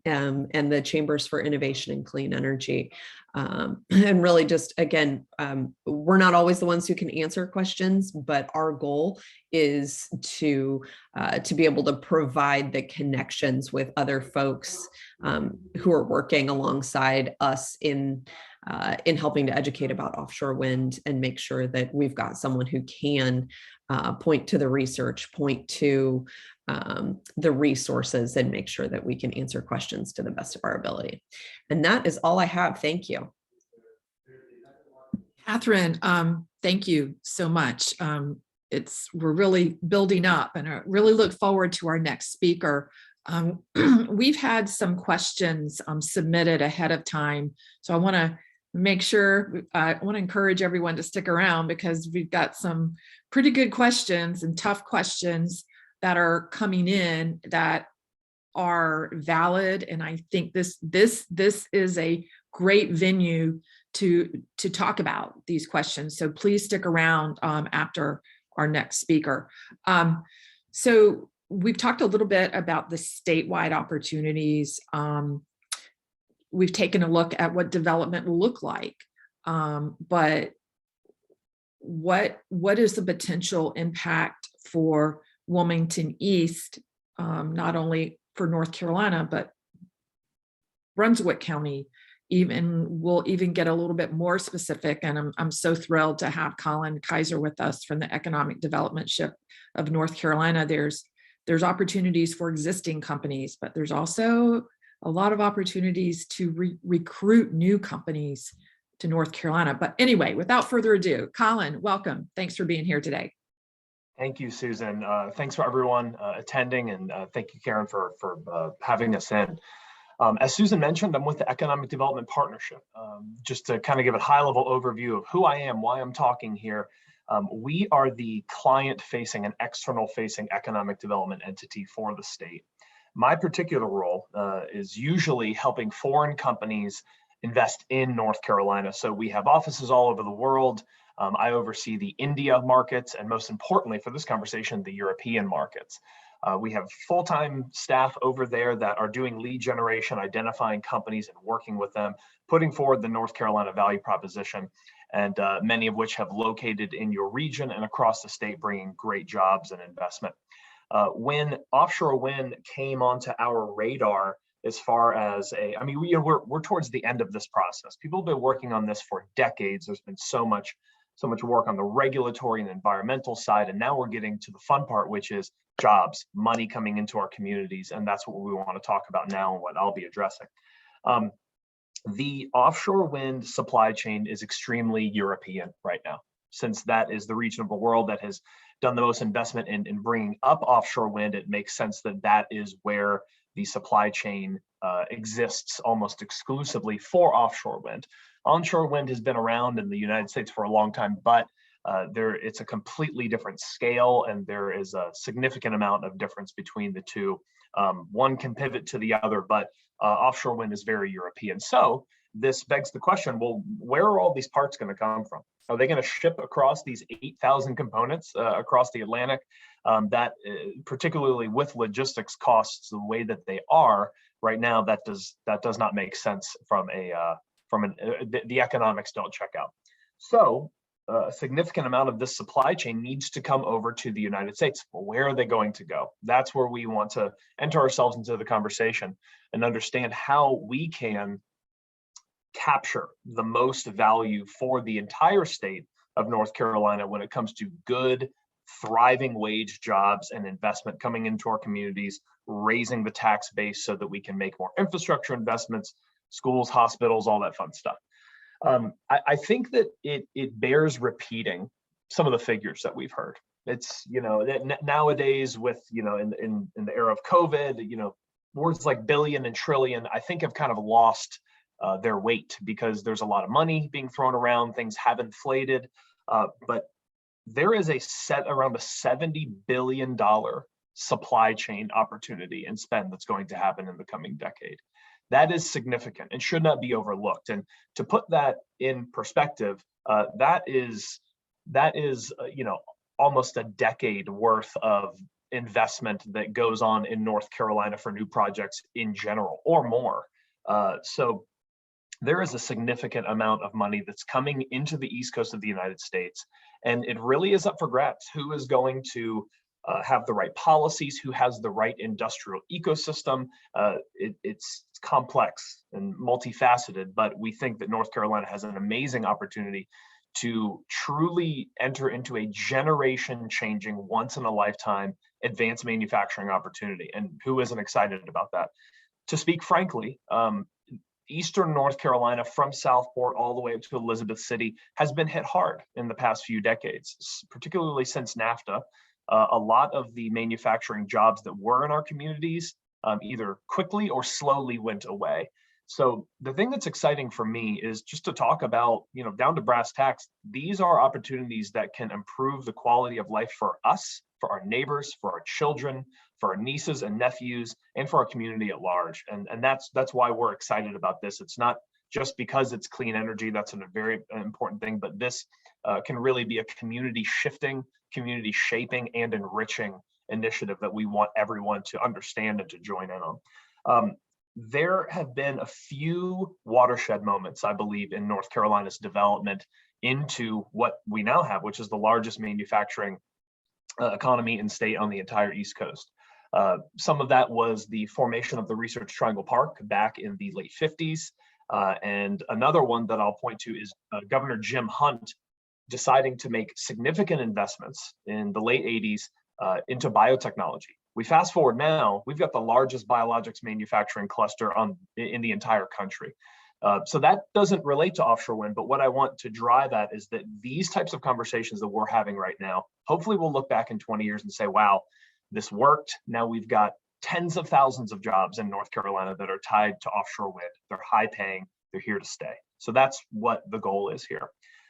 and the Chambers for Innovation and Clean Energy. And really just, again, we're not always the ones who can answer questions, but our goal is to be able to provide the connections with other folks who are working alongside us in helping to educate about offshore wind and make sure that we've got someone who can point to the research, point to the resources, and make sure that we can answer questions to the best of our ability. And that is all I have. Thank you. Katharine, thank you so much. We're really building up, and I really look forward to our next speaker. We've had some questions submitted ahead of time, so I want to make sure, I want to encourage everyone to stick around because we've got some pretty good questions and tough questions that are coming in that are valid. And I think this is a great venue to talk about these questions. So please stick around after our next speaker. So we've talked a little bit about the statewide opportunities. We've taken a look at what development will look like, but what is the potential impact for Wilmington East, not only for North Carolina, but Brunswick County? We'll even get a little bit more specific, and I'm so thrilled to have Colin Kiser with us from the Economic Development Ship of North Carolina. There's opportunities for existing companies, but there's also a lot of opportunities to recruit new companies to North Carolina. But anyway, without further ado, Colin, welcome. Thanks for being here today. Thank you, Susan. Thanks for everyone attending, and thank you, Karen, for having us in. As Susan mentioned, I'm with the Economic Development Partnership. Just to kind of give a high-level overview of who I am, why I'm talking here, we are the client-facing and external-facing economic development entity for the state. My particular role is usually helping foreign companies invest in North Carolina. So we have offices all over the world. I oversee the India markets, and most importantly for this conversation, the European markets. We have full-time staff over there that are doing lead generation, identifying companies and working with them, putting forward the North Carolina value proposition, and many of which have located in your region and across the state, bringing great jobs and investment. When offshore wind came onto our radar, as far as we're towards the end of this process. People have been working on this for decades. There's been so much work on the regulatory and environmental side, and now we're getting to the fun part, which is jobs, money coming into our communities, and that's what we want to talk about now and what I'll be addressing. The offshore wind supply chain is extremely European right now, since that is the region of the world that has done the most investment in bringing up offshore wind. It makes sense that that is where the supply chain exists almost exclusively for offshore wind. Onshore wind has been around in the United States for a long time, but it's a completely different scale, and there is a significant amount of difference between the two. One can pivot to the other, but offshore wind is very European. So this begs the question, well, where are all these parts going to come from? Are they going to ship across these 8,000 components across the Atlantic? That particularly with logistics costs the way that they are right now, that does not make sense the economics don't check out. So a significant amount of this supply chain needs to come over to the United States. Well, where are they going to go? That's where we want to enter ourselves into the conversation and understand how we can capture the most value for the entire state of North Carolina when it comes to good, thriving wage jobs and investment coming into our communities, raising the tax base so that we can make more infrastructure investments, schools, hospitals, all that fun stuff. I think that it bears repeating some of the figures that we've heard. It's, nowadays with, in the era of COVID, words like billion and trillion, I think have kind of lost their weight because there's a lot of money being thrown around, things have inflated, but there is around a $70 billion supply chain opportunity and spend that's going to happen in the coming decade. That is significant and should not be overlooked. And to put that in perspective, that is almost a decade worth of investment that goes on in North Carolina for new projects in general or more. So there is a significant amount of money that's coming into the East Coast of the United States. And it really is up for grabs. Who is going to have the right policies? Who has the right industrial ecosystem? It's complex and multifaceted, but we think that North Carolina has an amazing opportunity to truly enter into a generation-changing, once-in-a-lifetime advanced manufacturing opportunity. And who isn't excited about that? To speak frankly, Eastern North Carolina from Southport all the way up to Elizabeth City has been hit hard in the past few decades, particularly since NAFTA. A lot of the manufacturing jobs that were in our communities either quickly or slowly went away. So the thing that's exciting for me is just to talk about, down to brass tacks, these are opportunities that can improve the quality of life for us, for our neighbors, for our children, for our nieces and nephews, and for our community at large. And that's why we're excited about this. It's not just because it's clean energy, that's a very important thing, but this can really be a community shifting, community shaping, and enriching initiative that we want everyone to understand and to join in on. There have been a few watershed moments, I believe, in North Carolina's development into what we now have, which is the largest manufacturing economy and state on the entire East Coast. Some of that was the formation of the Research Triangle Park back in the late 50s. And another one that I'll point to is Governor Jim Hunt deciding to make significant investments in the late 80s into biotechnology. We fast forward now, we've got the largest biologics manufacturing cluster in the entire country. So that doesn't relate to offshore wind, but what I want to drive at is that these types of conversations that we're having right now, hopefully we'll look back in 20 years and say, wow, this worked. Now we've got tens of thousands of jobs in North Carolina that are tied to offshore wind. They're high paying, they're here to stay. So that's what the goal is here.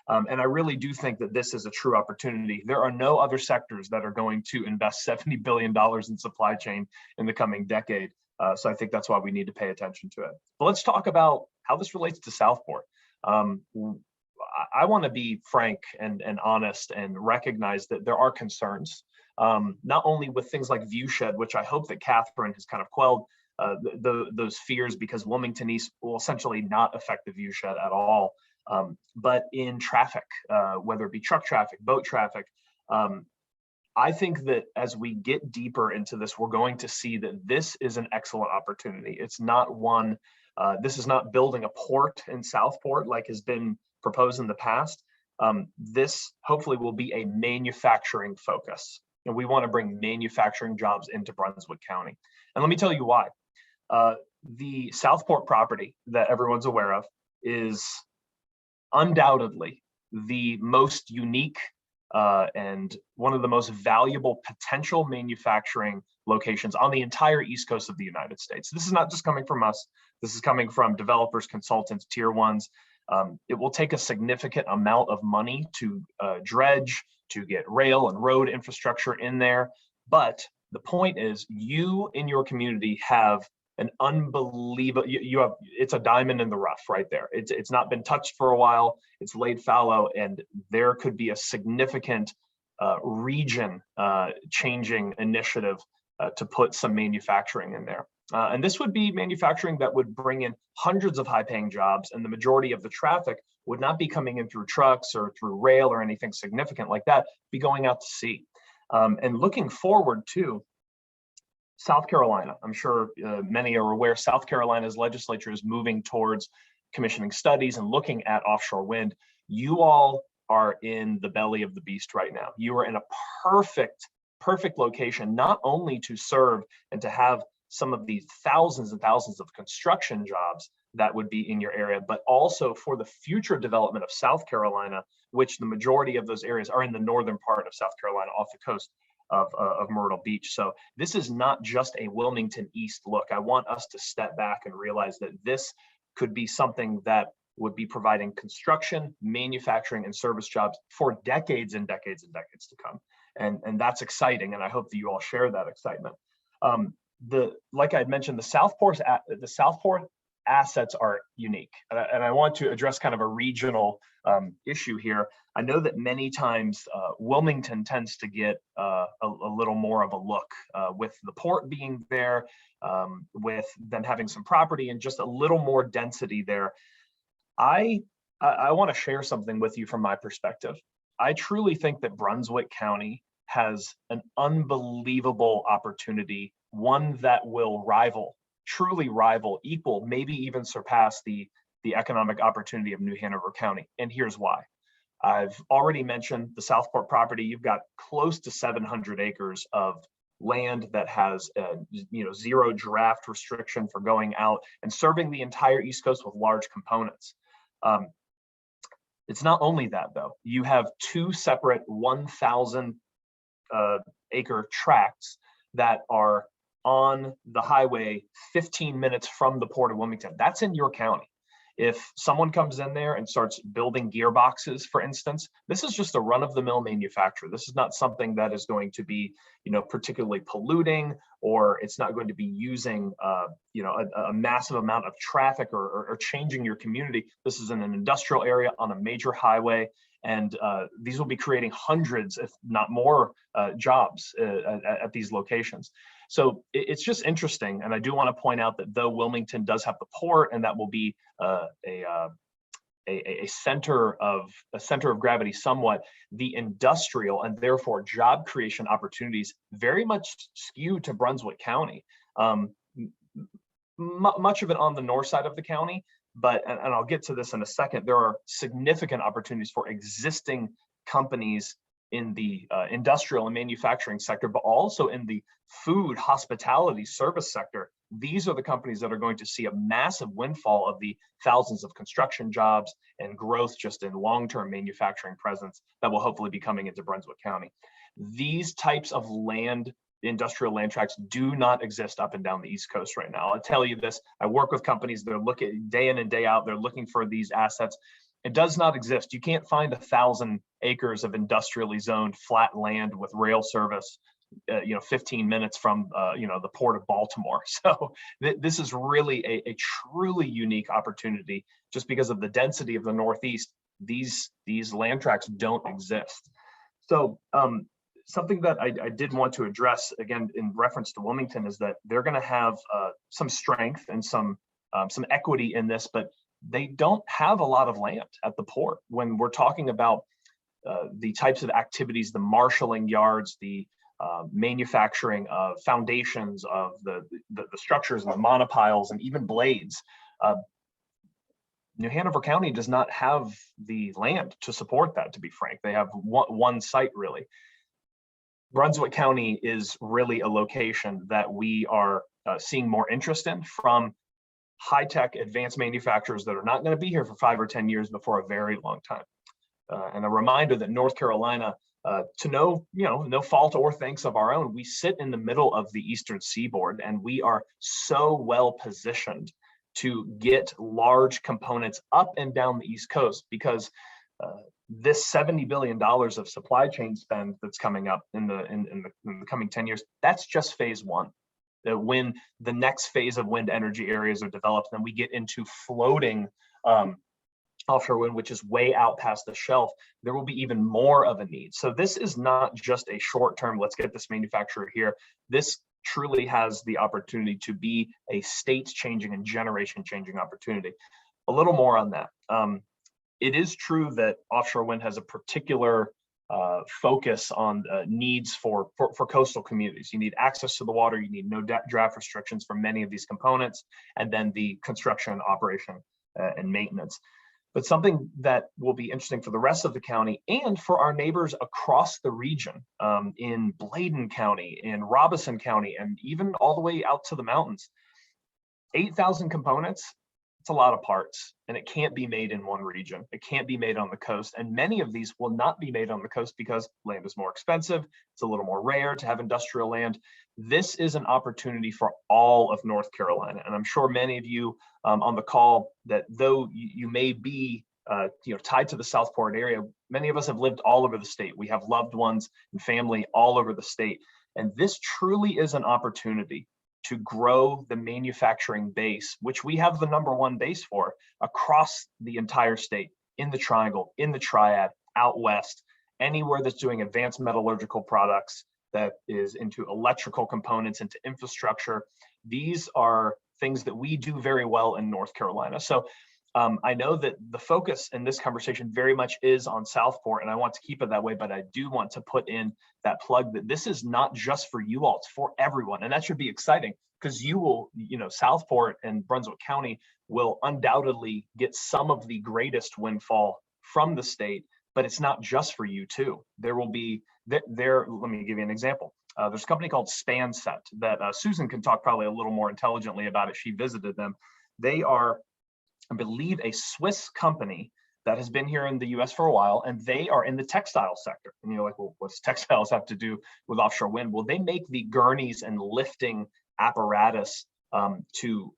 And I really do think that this is a true opportunity. There are no other sectors that are going to invest $70 billion in supply chain in the coming decade. So I think that's why we need to pay attention to it. But let's talk about how this relates to Southport. I want to be frank and honest and recognize that there are concerns, not only with things like viewshed, which I hope that Katharine has kind of quelled those fears, because Wilmington East will essentially not affect the viewshed at all. But in traffic, whether it be truck traffic, boat traffic, I think that as we get deeper into this, we're going to see that this is an excellent opportunity. It's not one, this is not building a port in Southport like has been proposed in the past. This hopefully will be a manufacturing focus. And we want to bring manufacturing jobs into Brunswick County. And let me tell you why. The Southport property that everyone's aware of is undoubtedly the most unique and one of the most valuable potential manufacturing locations on the entire East Coast of the United States. This is not just coming from us. This is coming from developers, consultants, tier ones. It will take a significant amount of money to dredge, to get rail and road infrastructure in there. But the point is, you in your community have an unbelievable, it's a diamond in the rough right there. It's not been touched for a while, it's laid fallow, and there could be a significant region changing initiative to put some manufacturing in there. And this would be manufacturing that would bring in hundreds of high paying jobs, and the majority of the traffic would not be coming in through trucks or through rail or anything significant like that, be going out to sea. And looking forward to South Carolina, I'm sure many are aware, South Carolina's legislature is moving towards commissioning studies and looking at offshore wind. You all are in the belly of the beast right now. You are in a perfect location, not only to serve and to have some of these thousands and thousands of construction jobs that would be in your area, but also for the future development of South Carolina, which the majority of those areas are in the northern part of South Carolina off the coast of Myrtle Beach. So this is not just a Wilmington East look. I want us to step back and realize that this could be something that would be providing construction, manufacturing, and service jobs for decades and decades and decades to come. And that's exciting, and I hope that you all share that excitement. Like I had mentioned, the Southport assets are unique. And I want to address kind of a regional issue here. I know that many times Wilmington tends to get a little more of a look with the port being there, with them having some property and just a little more density there. I want to share something with you from my perspective. I truly think that Brunswick County has an unbelievable opportunity, one that will truly rival, equal, maybe even surpass the economic opportunity of New Hanover County. And here's why. I've already mentioned the Southport property. You've got close to 700 acres of land that has zero draft restriction for going out and serving the entire East Coast with large components. It's not only that though. You have two separate 1,000 acre tracts that are on the highway 15 minutes from the Port of Wilmington. That's in your county. If someone comes in there and starts building gearboxes, for instance, this is just a run-of-the-mill manufacturer. This is not something that is going to be, particularly polluting, or it's not going to be using, a massive amount of traffic or changing your community. This is in an industrial area on a major highway, and these will be creating hundreds, if not more, jobs at these locations. So it's just interesting, and I do want to point out that though Wilmington does have the port, and that will be a center of gravity somewhat, the industrial and therefore job creation opportunities very much skew to Brunswick County. Much of it on the north side of the county, but and I'll get to this in a second. There are significant opportunities for existing companies in the industrial and manufacturing sector, but also in the food, hospitality, service sector. These are the companies that are going to see a massive windfall of the thousands of construction jobs and growth just in long-term manufacturing presence that will hopefully be coming into Brunswick County. These types of industrial land tracts do not exist up and down the East Coast right now. I'll tell you this, I work with companies that are looking day in and day out, they're looking for these assets. It does not exist. You can't find 1,000 acres of industrially zoned flat land with rail service, 15 minutes from, the Port of Baltimore. So this is really a truly unique opportunity just because of the density of the Northeast. These land tracts don't exist. So something that I did want to address again in reference to Wilmington is that they're going to have some strength and some equity in this, but they don't have a lot of land at the port. When we're talking about the types of activities, the marshaling yards, the manufacturing of foundations of the structures and the monopiles and even blades, New Hanover County does not have the land to support that, to be frank. They have one site really. Brunswick County is really a location that we are seeing more interest in from high-tech advanced manufacturers that are not going to be here for 5 or 10 years, but for a very long time. And a reminder that North Carolina, to no fault or thanks of our own, we sit in the middle of the Eastern Seaboard, and we are so well positioned to get large components up and down the East Coast because this $70 billion of supply chain spend that's coming up in the coming 10 years, that's just phase one. When the next phase of wind energy areas are developed, then we get into floating offshore wind, which is way out past the shelf, there will be even more of a need. So this is not just a short-term, let's get this manufacturer here. This truly has the opportunity to be a state-changing and generation-changing opportunity. A little more on that. It is true that offshore wind has a particular focus on needs for coastal communities. You need access to the water, you need no draft restrictions for many of these components, and then the construction, operation, and maintenance. But something that will be interesting for the rest of the county and for our neighbors across the region, in Bladen County, in Robeson County, and even all the way out to the mountains, 8,000 components, it's a lot of parts, and it can't be made in one region. It can't be made on the coast, and many of these will not be made on the coast because land is more expensive. It's a little more rare to have industrial land. This is an opportunity for all of North Carolina, and I'm sure many of you on the call, that though you may be tied to the Southport area, many of us have lived all over the state. We have loved ones and family all over the state, and this truly is an opportunity to grow the manufacturing base, which we have the #1 base for, across the entire state, in the Triangle, in the Triad, out west, anywhere that's doing advanced metallurgical products, that is into electrical components, into infrastructure. These are things that we do very well in North Carolina. So I know that the focus in this conversation very much is on Southport, and I want to keep it that way, but I do want to put in that plug that this is not just for you all, it's for everyone. And that should be exciting, because you will, Southport and Brunswick County will undoubtedly get some of the greatest windfall from the state, but it's not just for you too. There will be, let me give you an example. There's a company called Spanset that Susan can talk probably a little more intelligently about it. She visited them. They are, I believe, a Swiss company that has been here in the US for a while, and they are in the textile sector. And you're like, well, what's textiles have to do with offshore wind? Well, they make the gurneys and lifting apparatus to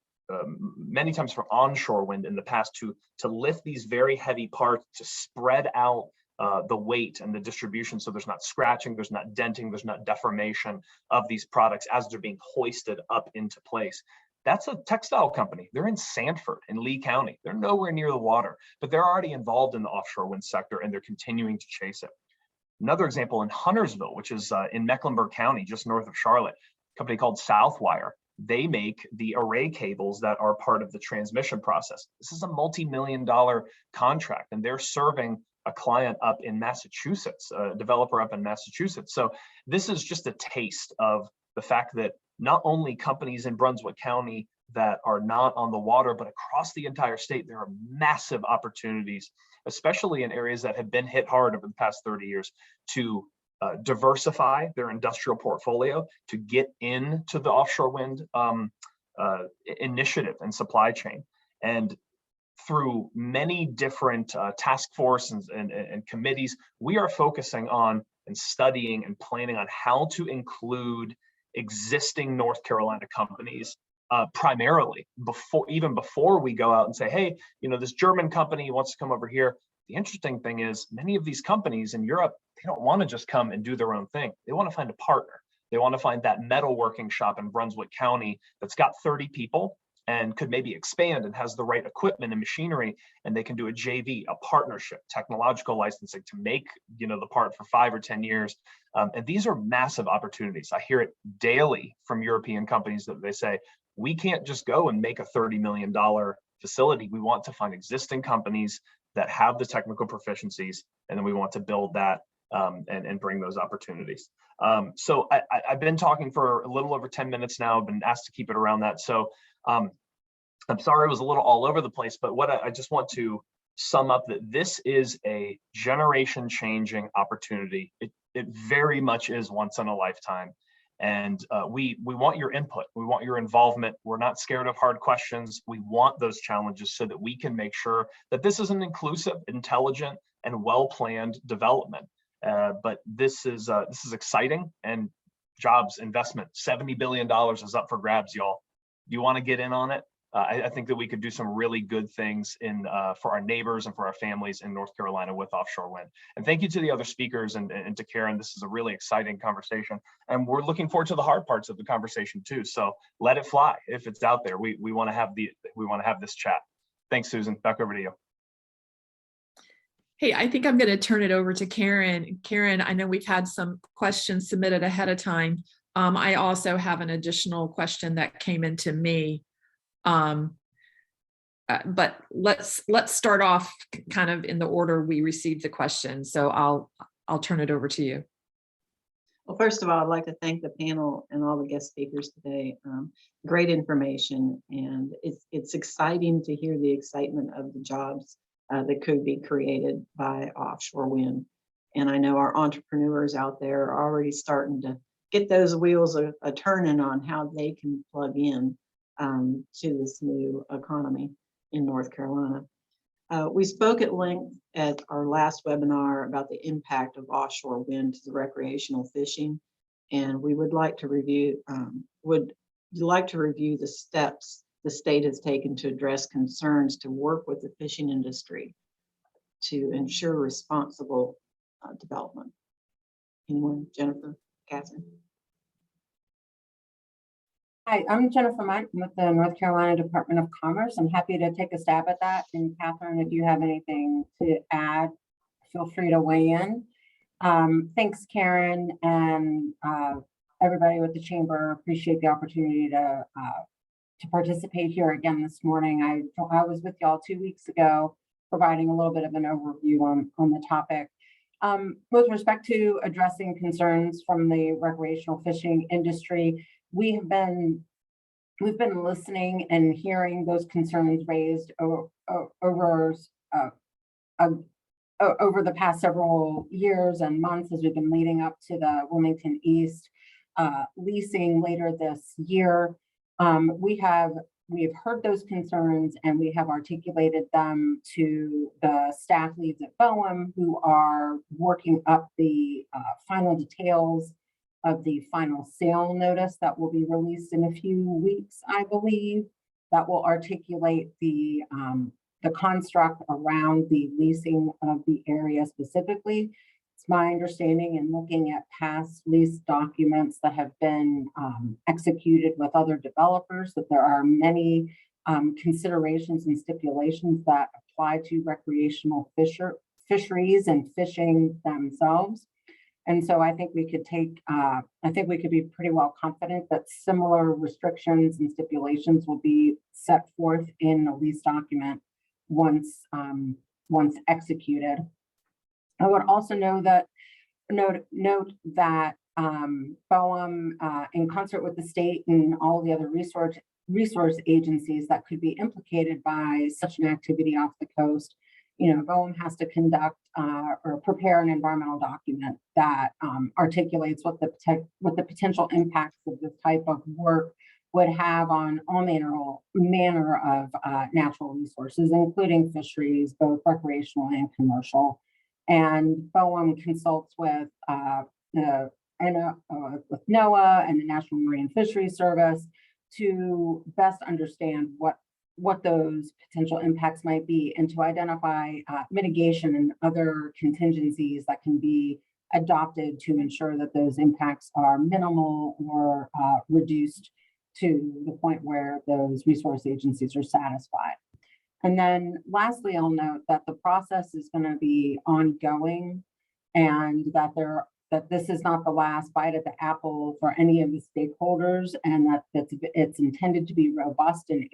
many times for onshore wind in the past, to lift these very heavy parts, to spread out the weight and the distribution, so there's not scratching, there's not denting, there's not deformation of these products as they're being hoisted up into place. That's a textile company. They're in Sanford in Lee County. They're nowhere near the water, but they're already involved in the offshore wind sector, and they're continuing to chase it. Another example in Huntersville, which is in Mecklenburg County, just north of Charlotte, a company called Southwire. They make the array cables that are part of the transmission process. This is a multi-million-dollar contract, and they're serving a client up in Massachusetts, a developer up in Massachusetts. So this is just a taste of the fact that not only companies in Brunswick County that are not on the water, but across the entire state, there are massive opportunities, especially in areas that have been hit hard over the past 30 years, to diversify their industrial portfolio, to get into the offshore wind initiative and supply chain. And through many different task forces and committees, we are focusing on and studying and planning on how to include existing North Carolina companies primarily, even before we go out and say, hey, this German company wants to come over here. The interesting thing is, many of these companies in Europe, they don't want to just come and do their own thing. They want to find a partner. They want to find that metalworking shop in Brunswick County that's got 30 people and could maybe expand and has the right equipment and machinery, and they can do a JV, a partnership, technological licensing to make the part for 5 or 10 years. And these are massive opportunities. I hear it daily from European companies that they say, we can't just go and make a $30 million facility. We want to find existing companies that have the technical proficiencies, and then we want to build that and bring those opportunities. So I've been talking for a little over 10 minutes now. I've been asked to keep it around that. So I'm sorry it was a little all over the place, but what I just want to sum up, that this is a generation changing opportunity. It very much is once in a lifetime. And we want your input. We want your involvement. We're not scared of hard questions. We want those challenges so that we can make sure that this is an inclusive, intelligent, and well-planned development. But this is exciting, and jobs, investment, $70 billion is up for grabs, y'all. Do you want to get in on it? I think that we could do some really good things for our neighbors and for our families in North Carolina with offshore wind. And thank you to the other speakers and to Karen. This is a really exciting conversation, and we're looking forward to the hard parts of the conversation too. So let it fly if it's out there. We want to have this chat. Thanks, Susan. Back over to you. Hey, I think I'm going to turn it over to Karen. Karen, I know we've had some questions submitted ahead of time. I also have an additional question that came into me. But let's start off kind of in the order we received the question. So I'll turn it over to you. Well, first of all, I'd like to thank the panel and all the guest speakers today. Great information, and it's exciting to hear the excitement of the jobs that could be created by offshore wind. And I know our entrepreneurs out there are already starting to get those wheels a turning on how they can plug in to this new economy in North Carolina. We spoke at length at our last webinar about the impact of offshore wind to the recreational fishing, and we would like to review the steps the state has taken to address concerns to work with the fishing industry to ensure responsible development. Anyone? Jennifer? Katharine? Hi, I'm Jennifer Mundt with the North Carolina Department of Commerce. I'm happy to take a stab at that. And Katharine, if you have anything to add, feel free to weigh in. Thanks, Karen, and everybody with the chamber. Appreciate the opportunity to participate here again this morning. I was with y'all 2 weeks ago, providing a little bit of an overview on the topic. With respect to addressing concerns from the recreational fishing industry, we've been listening and hearing those concerns raised over the past several years and months as we've been leading up to the Wilmington East leasing later this year. We've heard those concerns and we have articulated them to the staff leads at BOEM, who are working up the final details of the final sale notice that will be released in a few weeks, I believe, that will articulate the construct around the leasing of the area specifically. It's my understanding in looking at past lease documents that have been executed with other developers that there are many considerations and stipulations that apply to recreational fisheries and fishing themselves. And so I think we could be pretty well confident that similar restrictions and stipulations will be set forth in the lease document once executed. I would also note that BOEM, in concert with the state and all the other resource agencies that could be implicated by such an activity off the coast, BOEM has to conduct or prepare an environmental document that articulates what the potential impacts of this type of work would have on all manner of natural resources, including fisheries, both recreational and commercial. And BOEM consults with NOAA and the National Marine Fisheries Service to best understand what those potential impacts might be and to identify mitigation and other contingencies that can be adopted to ensure that those impacts are minimal or reduced to the point where those resource agencies are satisfied. And then lastly, I'll note that the process is going to be ongoing and that this is not the last bite at the apple for any of the stakeholders, and that it's intended to be robust and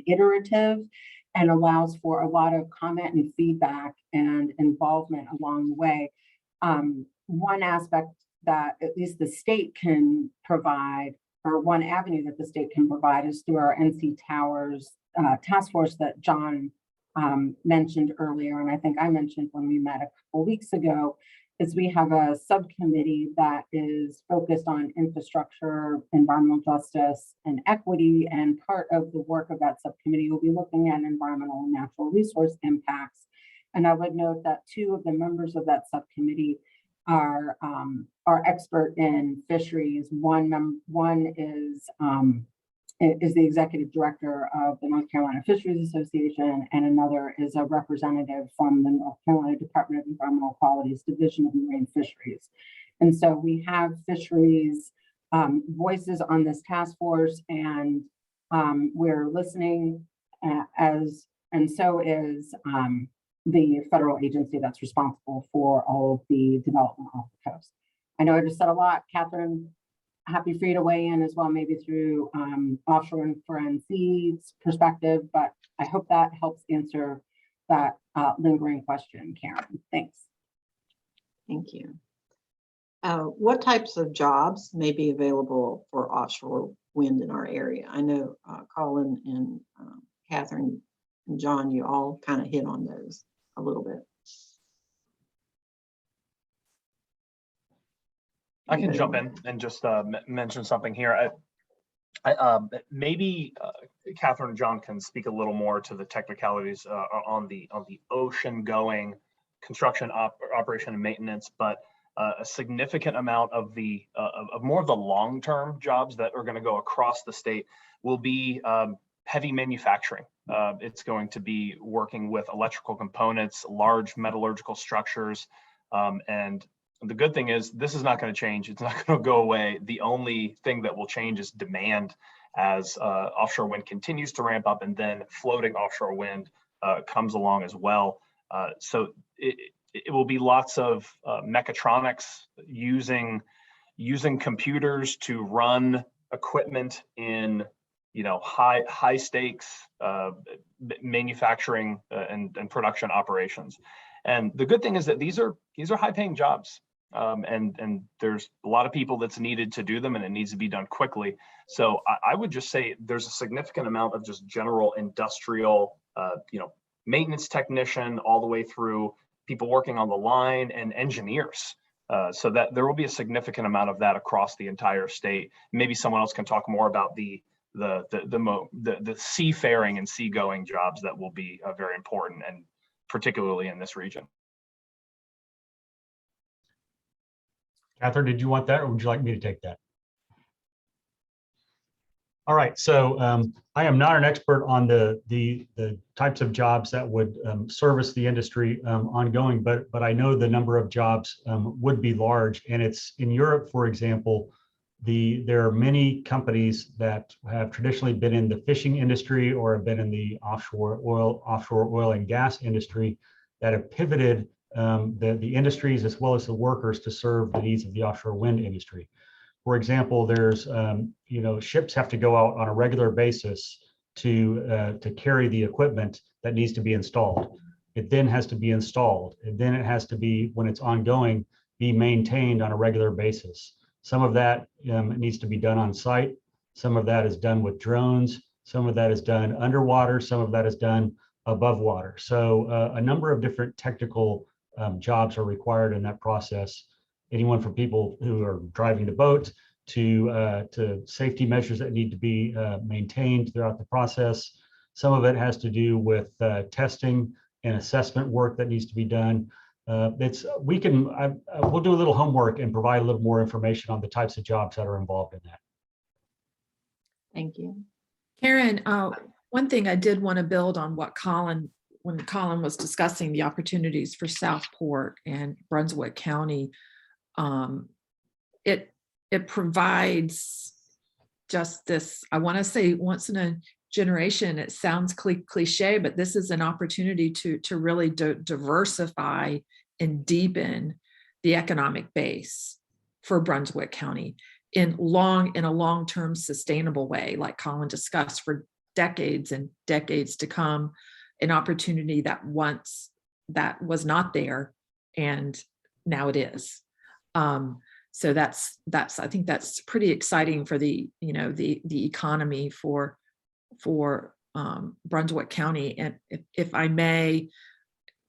iterative and allows for a lot of comment and feedback and involvement along the way. One aspect that at least the state can provide, or one avenue that the state can provide, is through our NC Towers task force that John mentioned earlier, and I think I mentioned when we met a couple weeks ago, is we have a subcommittee that is focused on infrastructure, environmental justice, and equity, and part of the work of that subcommittee will be looking at environmental and natural resource impacts. And I would note that two of the members of that subcommittee are expert in fisheries. One is the executive director of the North Carolina Fisheries Association, and another is a representative from the North Carolina Department of Environmental Quality's Division of Marine Fisheries. And so we have fisheries voices on this task force, and we're listening and so is the federal agency that's responsible for all of the development off the coast. I know I just said a lot. Katharine, happy for you to weigh in as well, maybe through offshore and for NC's perspective, but I hope that helps answer that lingering question, Karen. Thanks. Thank you. What types of jobs may be available for offshore wind in our area? I know Colin and Katharine and John, you all kind of hit on those a little bit. I can jump in and just mention something here. Maybe Katharine and John can speak a little more to the technicalities on the ocean going construction, operation, and maintenance, but a significant amount of the more of the long-term jobs that are going to go across the state will be heavy manufacturing. It's going to be working with electrical components, large metallurgical structures, and The good thing is this is not going to change. It's not going to go away. The only thing that will change is demand as offshore wind continues to ramp up, and then floating offshore wind comes along as well. So it will be lots of mechatronics using computers to run equipment in high stakes manufacturing and production operations. And the good thing is that these are high paying jobs. And there's a lot of people that's needed to do them, and it needs to be done quickly. So I would just say there's a significant amount of just general industrial, maintenance technician, all the way through people working on the line and engineers. So that there will be a significant amount of that across the entire state. Maybe someone else can talk more about the seafaring and seagoing jobs that will be very important, and particularly in this region. Katharine, did you want that, or would you like me to take that? All right, so I am not an expert on the types of jobs that would service the industry ongoing, but I know the number of jobs would be large. And it's in Europe, for example, there are many companies that have traditionally been in the fishing industry or have been in the offshore oil and gas industry that have pivoted the industries as well as the workers to serve the needs of the offshore wind industry. For example, there's ships have to go out on a regular basis to carry the equipment that needs to be installed. It then has to be installed, and then it has to be, when it's ongoing, be maintained on a regular basis. Some of that needs to be done on site. Some of that is done with drones. Some of that is done underwater. Some of that is done above water. So a number of different technical jobs are required in that process. Anyone from people who are driving the boat to safety measures that need to be maintained throughout the process. Some of it has to do with testing and assessment work that needs to be done. We'll do a little homework and provide a little more information on the types of jobs that are involved in that. Thank you. Karen, one thing I did want to build on what when Colin was discussing the opportunities for Southport and Brunswick County, it provides just this, I want to say, once in a generation. It sounds cliche, but this is an opportunity to really diversify and deepen the economic base for Brunswick County in a long-term sustainable way, like Colin discussed, for decades and decades to come. An opportunity that once that was not there, and now it is. So that's I think that's pretty exciting for the economy for Brunswick County. And if I may,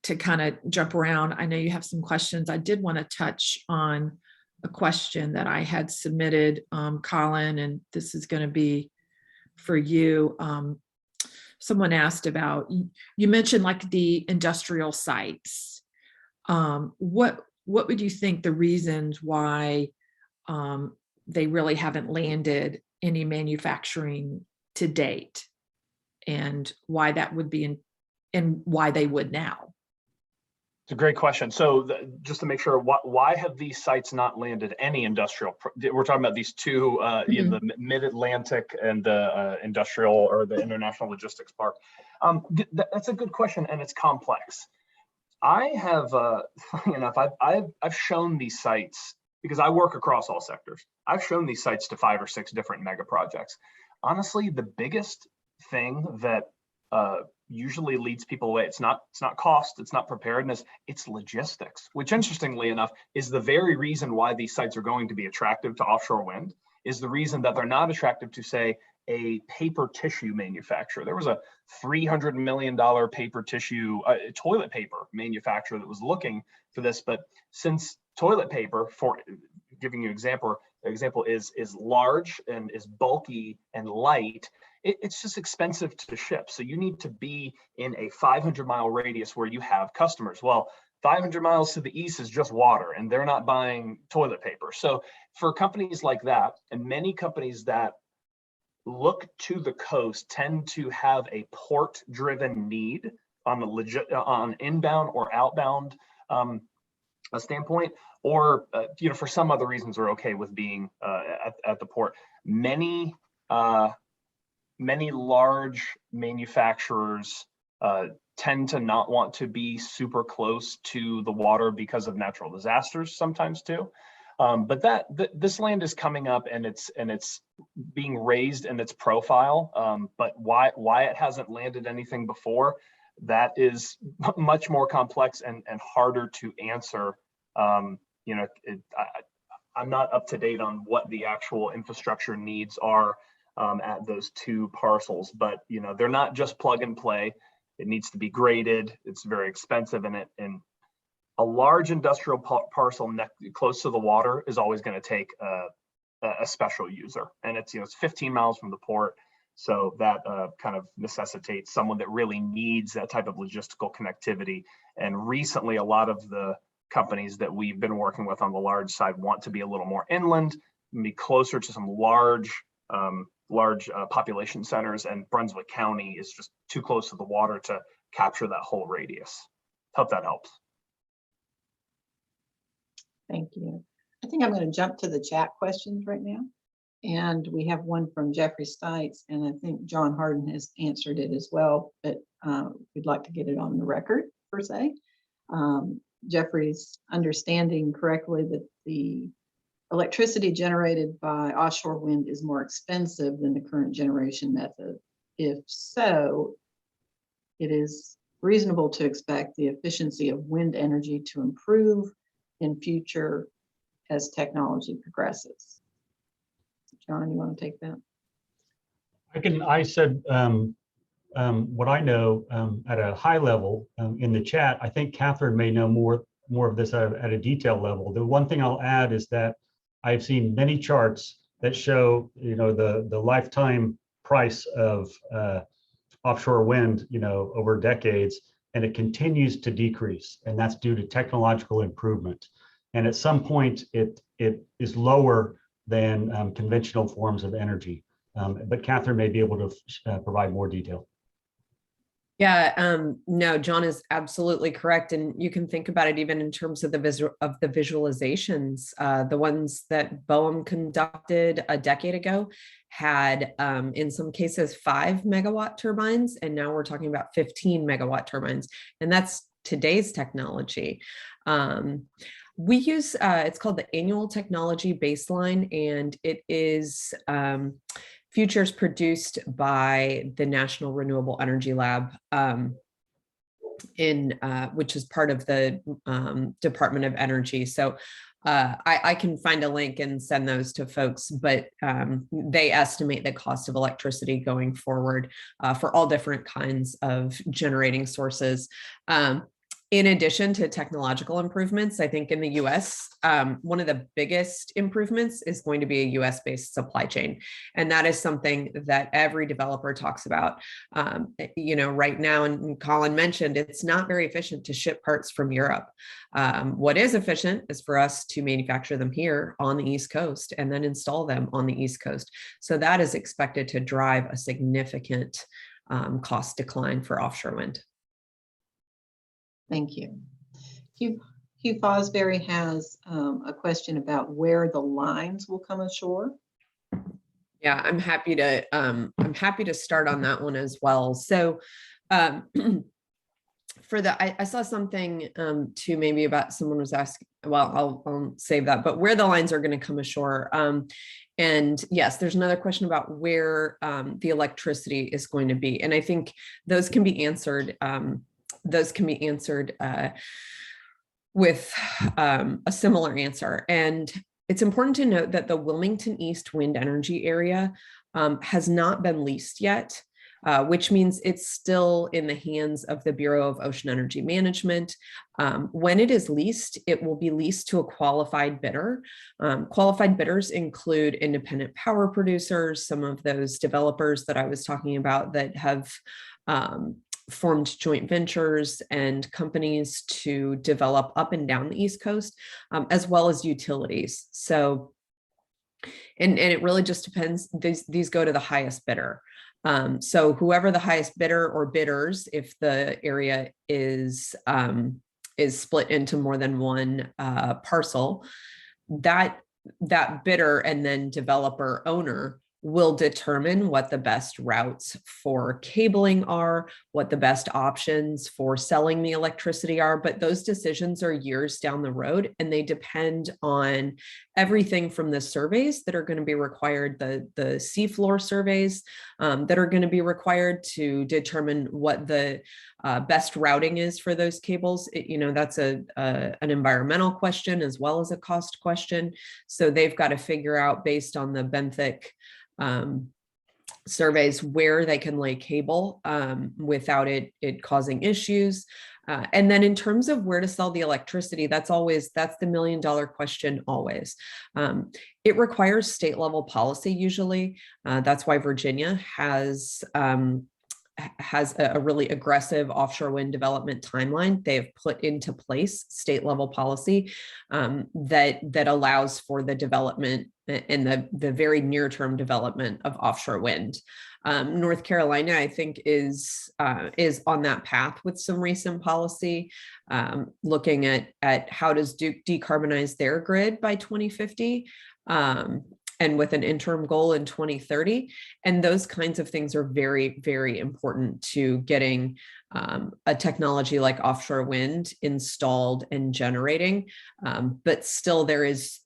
to kind of jump around, I know you have some questions. I did want to touch on a question that I had submitted, Colin, and this is going to be for you. Someone asked about, you mentioned like the industrial sites. What would you think the reasons why they really haven't landed any manufacturing to date, and why that would be, and why they would now? It's a great question. So just to make sure, why have these sites not landed any industrial? We're talking about these two, the Mid-Atlantic and the industrial or the International Logistics Park. That's a good question, and it's complex. I have, funny enough, I've shown these sites, because I work across all sectors. I've shown these sites to 5 or 6 different mega projects. Honestly, the biggest thing that usually leads people away, it's not cost, it's not preparedness, it's logistics, which interestingly enough is the very reason why these sites are going to be attractive to offshore wind, is the reason that they're not attractive to, say, a paper tissue manufacturer. There was a $300 million paper tissue toilet paper manufacturer that was looking for this, but since toilet paper, for giving you example is large and is bulky and light, it's just expensive to ship. So you need to be in a 500-mile radius where you have customers. Well, 500 miles to the east is just water, and they're not buying toilet paper. So for companies like that, and many companies that look to the coast tend to have a port-driven need on inbound or outbound standpoint, or for some other reasons are okay with being at the port. Many large manufacturers tend to not want to be super close to the water because of natural disasters sometimes too. But this land is coming up, and it's being raised in its profile. But why it hasn't landed anything before, that is much more complex and harder to answer. I'm not up to date on what the actual infrastructure needs are at those two parcels, but they're not just plug and play. It needs to be graded. It's very expensive, and a large industrial parcel close to the water is always going to take a special user, and it's 15 miles from the port, so that kind of necessitates someone that really needs that type of logistical connectivity. And recently, a lot of the companies that we've been working with on the large side want to be a little more inland and be closer to some large population centers, and Brunswick County is just too close to the water to capture that whole radius. Hope that helps. Thank you. I think I'm going to jump to the chat questions right now. And we have one from Jeffrey Stites, and I think John Hardin has answered it as well, but we'd like to get it on the record per se. Jeffrey's understanding correctly that the electricity generated by offshore wind is more expensive than the current generation method. If so, it is reasonable to expect the efficiency of wind energy to improve in future as technology progresses. John, you want to take that? I said what I know at a high level in the chat. I think Katharine may know more of this at a detailed level. The one thing I'll add is that I've seen many charts that show the lifetime price of offshore wind over decades, and it continues to decrease, and that's due to technological improvement. And at some point, it is lower than conventional forms of energy. But Katharine may be able to provide more detail. Yeah, no, John is absolutely correct. And you can think about it even in terms of the visualizations. The ones that BOEM conducted a decade ago had, in some cases, 5 megawatt turbines, and now we're talking about 15 megawatt turbines. And that's today's technology. We use, it's called the Annual Technology Baseline, and it is futures produced by the National Renewable Energy Lab, which is part of the Department of Energy. So I can find a link and send those to folks, but they estimate the cost of electricity going forward for all different kinds of generating sources. In addition to technological improvements, I think in the US, one of the biggest improvements is going to be a US-based supply chain. And that is something that every developer talks about. Right now, and Colin mentioned, it's not very efficient to ship parts from Europe. What is efficient is for us to manufacture them here on the East Coast and then install them on the East Coast. So that is expected to drive a significant cost decline for offshore wind. Thank you. Hugh Fosbury has a question about where the lines will come ashore. Yeah, I'm happy to start on that one as well. So for the, I saw something too, maybe about someone was asking, well, I'll save that, but where the lines are going to come ashore. And yes, there's another question about where the electricity is going to be. And I think those can be answered with a similar answer. And it's important to note that the Wilmington East wind energy area has not been leased yet, which means it's still in the hands of the Bureau of Ocean Energy Management. When it is leased, it will be leased to a qualified bidder. Qualified bidders include independent power producers, some of those developers that I was talking about that have formed joint ventures and companies to develop up and down the East Coast, as well as utilities. So, and it really just depends. These go to the highest bidder. So whoever the highest bidder or bidders, if the area is is split into more than one parcel, that bidder and then developer owner will determine what the best routes for cabling are, what the best options for selling the electricity are. But those decisions are years down the road, and they depend on everything from the surveys that are going to be required, the seafloor surveys that are going to be required to determine what the best routing is for those cables. That's an environmental question as well as a cost question. So they've got to figure out, based on the benthic surveys, where they can lay cable without it causing issues. And then in terms of where to sell the electricity, that's the $1 million question always. It requires state level policy usually. That's why Virginia has a really aggressive offshore wind development timeline. They have put into place state level policy that allows for the development and the very near term development of offshore wind. North Carolina, I think, is on that path with some recent policy, looking at how does Duke decarbonize their grid by 2050. And with an interim goal in 2030. And those kinds of things are very, very important to getting a technology like offshore wind installed and generating. But still, there is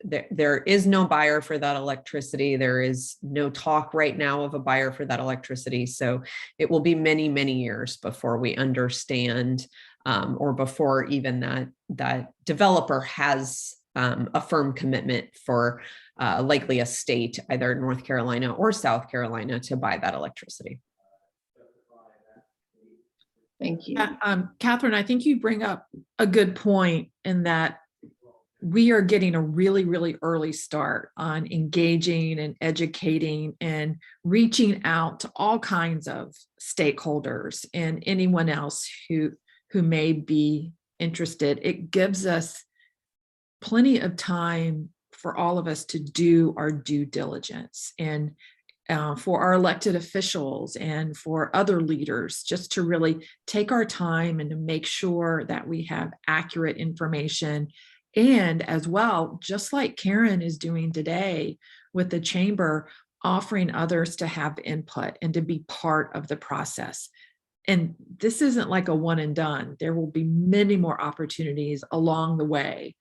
no buyer for that electricity. There is no talk right now of a buyer for that electricity. So it will be many, many years before we understand, or before even that developer has a firm commitment for likely a state, either North Carolina or South Carolina, to buy that electricity. Thank you. Katharine, I think you bring up a good point in that we are getting a really, really early start on engaging and educating and reaching out to all kinds of stakeholders and anyone else who may be interested. It gives us plenty of time for all of us to do our due diligence, and for our elected officials and for other leaders, just to really take our time and to make sure that we have accurate information. And as well, just like Karen is doing today with the chamber, offering others to have input and to be part of the process. And this isn't like a one and done. There will be many more opportunities along the way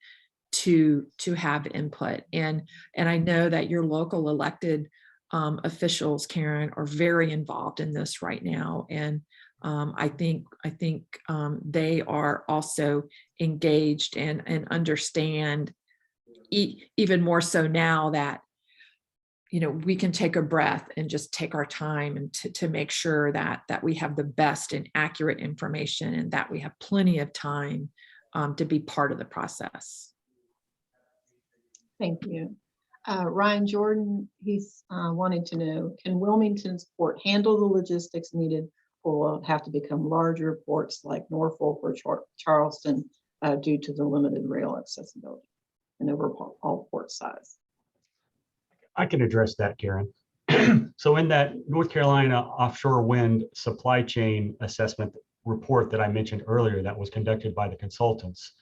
to have input. And I know that your local elected officials, Karen, are very involved in this right now. And I think they are also engaged and understand even more so now that, we can take a breath and just take our time and to make sure that we have the best and accurate information, and that we have plenty of time to be part of the process. Thank you. Ryan Jordan, he's wanting to know, can Wilmington's port handle the logistics needed, or will it have to become larger ports like Norfolk or Charleston due to the limited rail accessibility and overall port size? I can address that, Karen. So in that North Carolina Offshore Wind Supply Chain Assessment report that I mentioned earlier that was conducted by the consultants,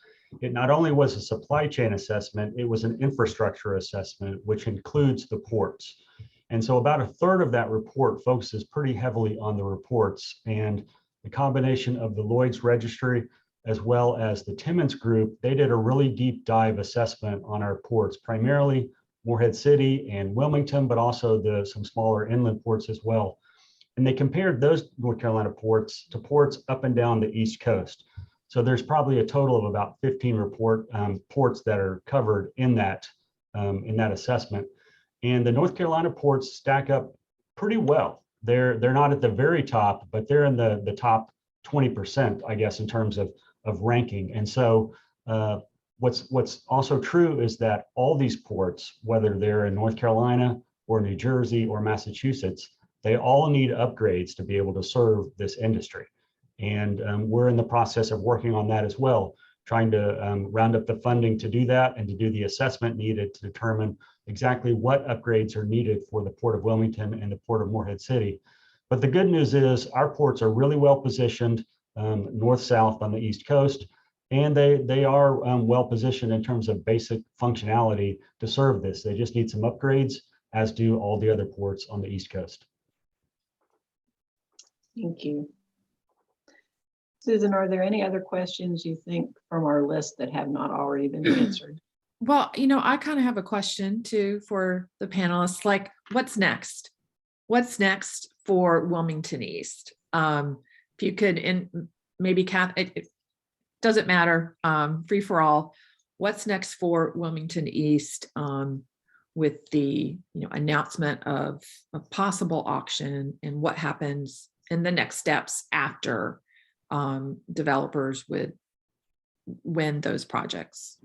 it not only was a supply chain assessment, it was an infrastructure assessment, which includes the ports. And so about a third of that report focuses pretty heavily on the reports, and the combination of the Lloyd's Registry as well as the Timmins Group, they did a really deep dive assessment on our ports, primarily Morehead City and Wilmington, but also some smaller inland ports as well. And they compared those North Carolina ports to ports up and down the East Coast. So there's probably a total of about 15 ports that are covered in that assessment. And the North Carolina ports stack up pretty well. They're not at the very top, but they're in the top 20%, I guess, in terms of ranking. And so what's also true is that all these ports, whether they're in North Carolina or New Jersey or Massachusetts, they all need upgrades to be able to serve this industry. And we're in the process of working on that as well, trying to round up the funding to do that and to do the assessment needed to determine exactly what upgrades are needed for the Port of Wilmington and the Port of Morehead City. But the good news is our ports are really well positioned north-south on the East Coast. And they are well positioned in terms of basic functionality to serve this. They just need some upgrades, as do all the other ports on the East Coast. Thank you. Susan, are there any other questions you think from our list that have not already been answered? Well, I kind of have a question too for the panelists, like what's next? What's next for Wilmington East? If you could, and maybe Kath, it doesn't matter, free for all. What's next for Wilmington East with the announcement of a possible auction, and what happens in the next steps after developers would win those projects?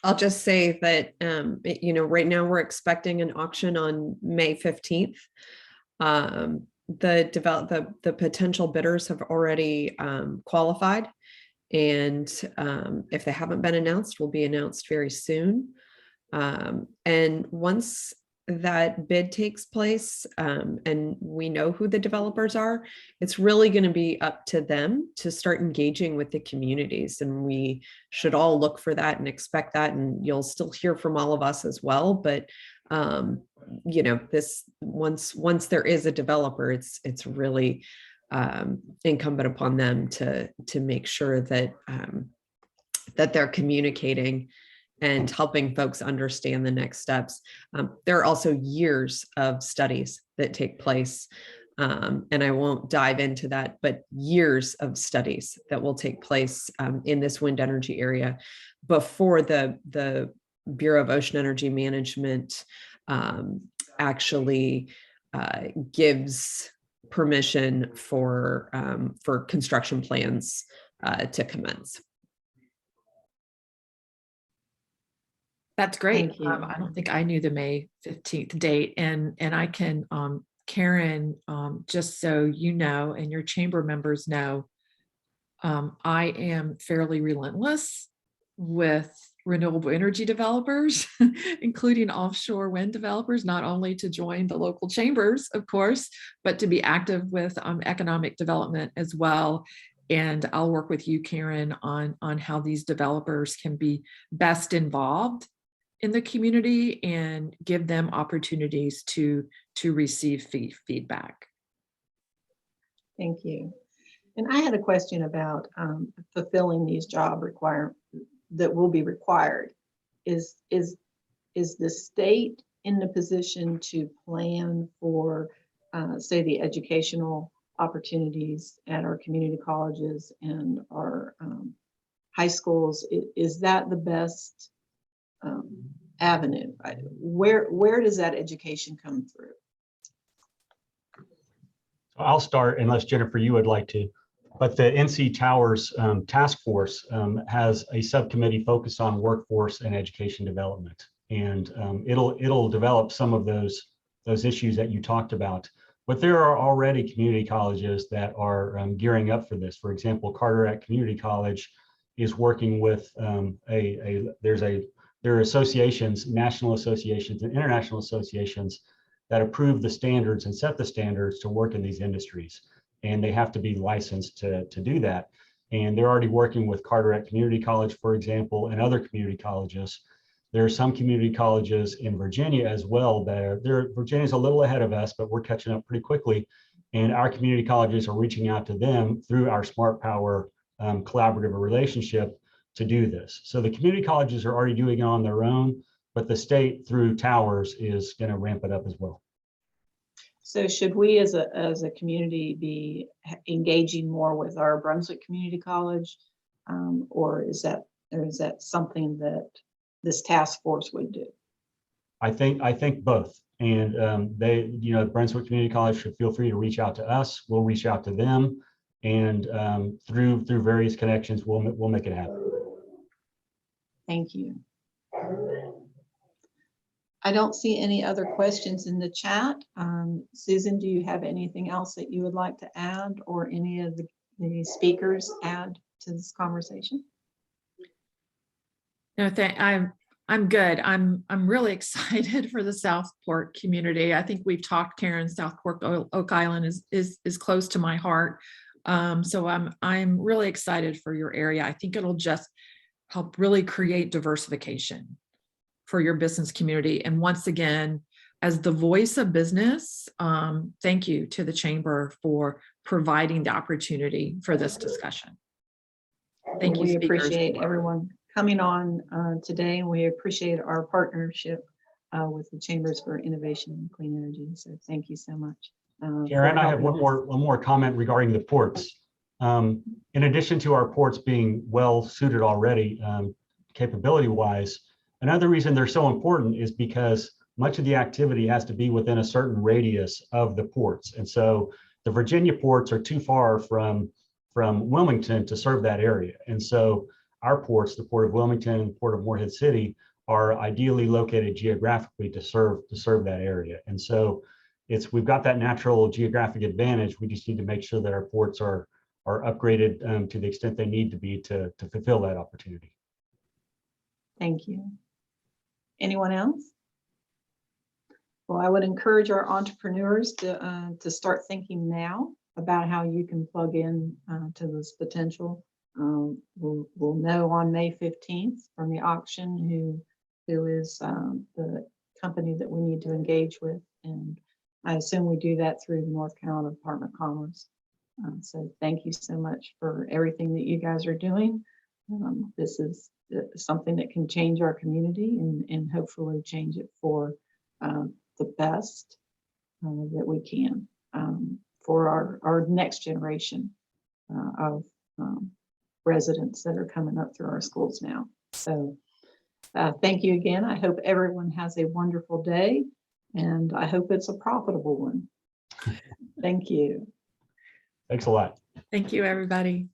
I'll just say that, right now we're expecting an auction on May 15th. The potential bidders have already qualified, and if they haven't been announced, will be announced very soon. And once that bid takes place, and we know who the developers are, it's really going to be up to them to start engaging with the communities, and we should all look for that and expect that, and you'll still hear from all of us as well. But this once there is a developer, it's really incumbent upon them to make sure that that they're communicating and helping folks understand the next steps. There are also years of studies that take place, and I won't dive into that, but years of studies that will take place in this wind energy area before the Bureau of Ocean Energy Management actually gives permission for construction plans to commence. That's great. Thank you. I don't think I knew the May 15th date, and I can, Karen, just so you know, and your chamber members know, I am fairly relentless with renewable energy developers, including offshore wind developers, not only to join the local chambers, of course, but to be active with economic development as well. And I'll work with you, Karen, on how these developers can be best involved in the community and give them opportunities to receive feedback. Thank you. And I had a question about fulfilling these job requirements that will be required. Is the state in the position to plan for, say, the educational opportunities at our community colleges and our high schools? Is that the best avenue? Where does that education come through? I'll start, unless Jennifer, you would like to. But the NC Towers task force has a subcommittee focused on workforce and education development, and it'll develop some of those issues that you talked about. But there are already community colleges that are gearing up for this. For example, Carteret Community College is working with there are associations, national associations and international associations that approve the standards and set the standards to work in these industries. And they have to be licensed to do that. And they're already working with Carteret Community College, for example, and other community colleges. There are some community colleges in Virginia as well that Virginia's a little ahead of us, but we're catching up pretty quickly. And our community colleges are reaching out to them through our Smart Power collaborative relationship to do this. So the community colleges are already doing it on their own, but the state through Towers is going to ramp it up as well. So should we as a community be engaging more with our Brunswick Community College, or is that something that this task force would do? I think both. And Brunswick Community College should feel free to reach out to us. We'll reach out to them, and through various connections, we'll make it happen. Thank you. I don't see any other questions in the chat. Susan, do you have anything else that you would like to add, or any of the speakers add to this conversation? No, I'm good. I'm really excited for the Southport community. I think we've talked, Karen, Southport-Oak Island is close to my heart. So I'm really excited for your area. I think it'll just help really create diversification for your business community. And once again, as the voice of business, thank you to the Chamber for providing the opportunity for this discussion. Thank you, We speakers. appreciate everyone coming on today, and we appreciate our partnership with the Chambers for Innovation and Clean Energy. So thank you so much. Karen, I have helping one more comment regarding the ports. In addition to our ports being well suited already, capability wise, another reason they're so important is because much of the activity has to be within a certain radius of the ports. And so the Virginia ports are too far from Wilmington to serve that area. And so our ports, the Port of Wilmington and the Port of Morehead City, are ideally located geographically to serve that area. And so we've got that natural geographic advantage. We just need to make sure that our ports are upgraded to the extent they need to be to fulfill that opportunity. Thank you. Anyone else? Well, I would encourage our entrepreneurs to start thinking now about how you can plug in to this potential. We'll know on May 15th from the auction who is the company that we need to engage with. And I assume we do that through the North Carolina Department of Commerce. So thank you so much for everything that you guys are doing. This is something that can change our community and hopefully change it for the best that we can for our next generation of residents that are coming up through our schools now. So thank you again. I hope everyone has a wonderful day, and I hope it's a profitable one. Thank you. Thanks a lot. Thank you, everybody.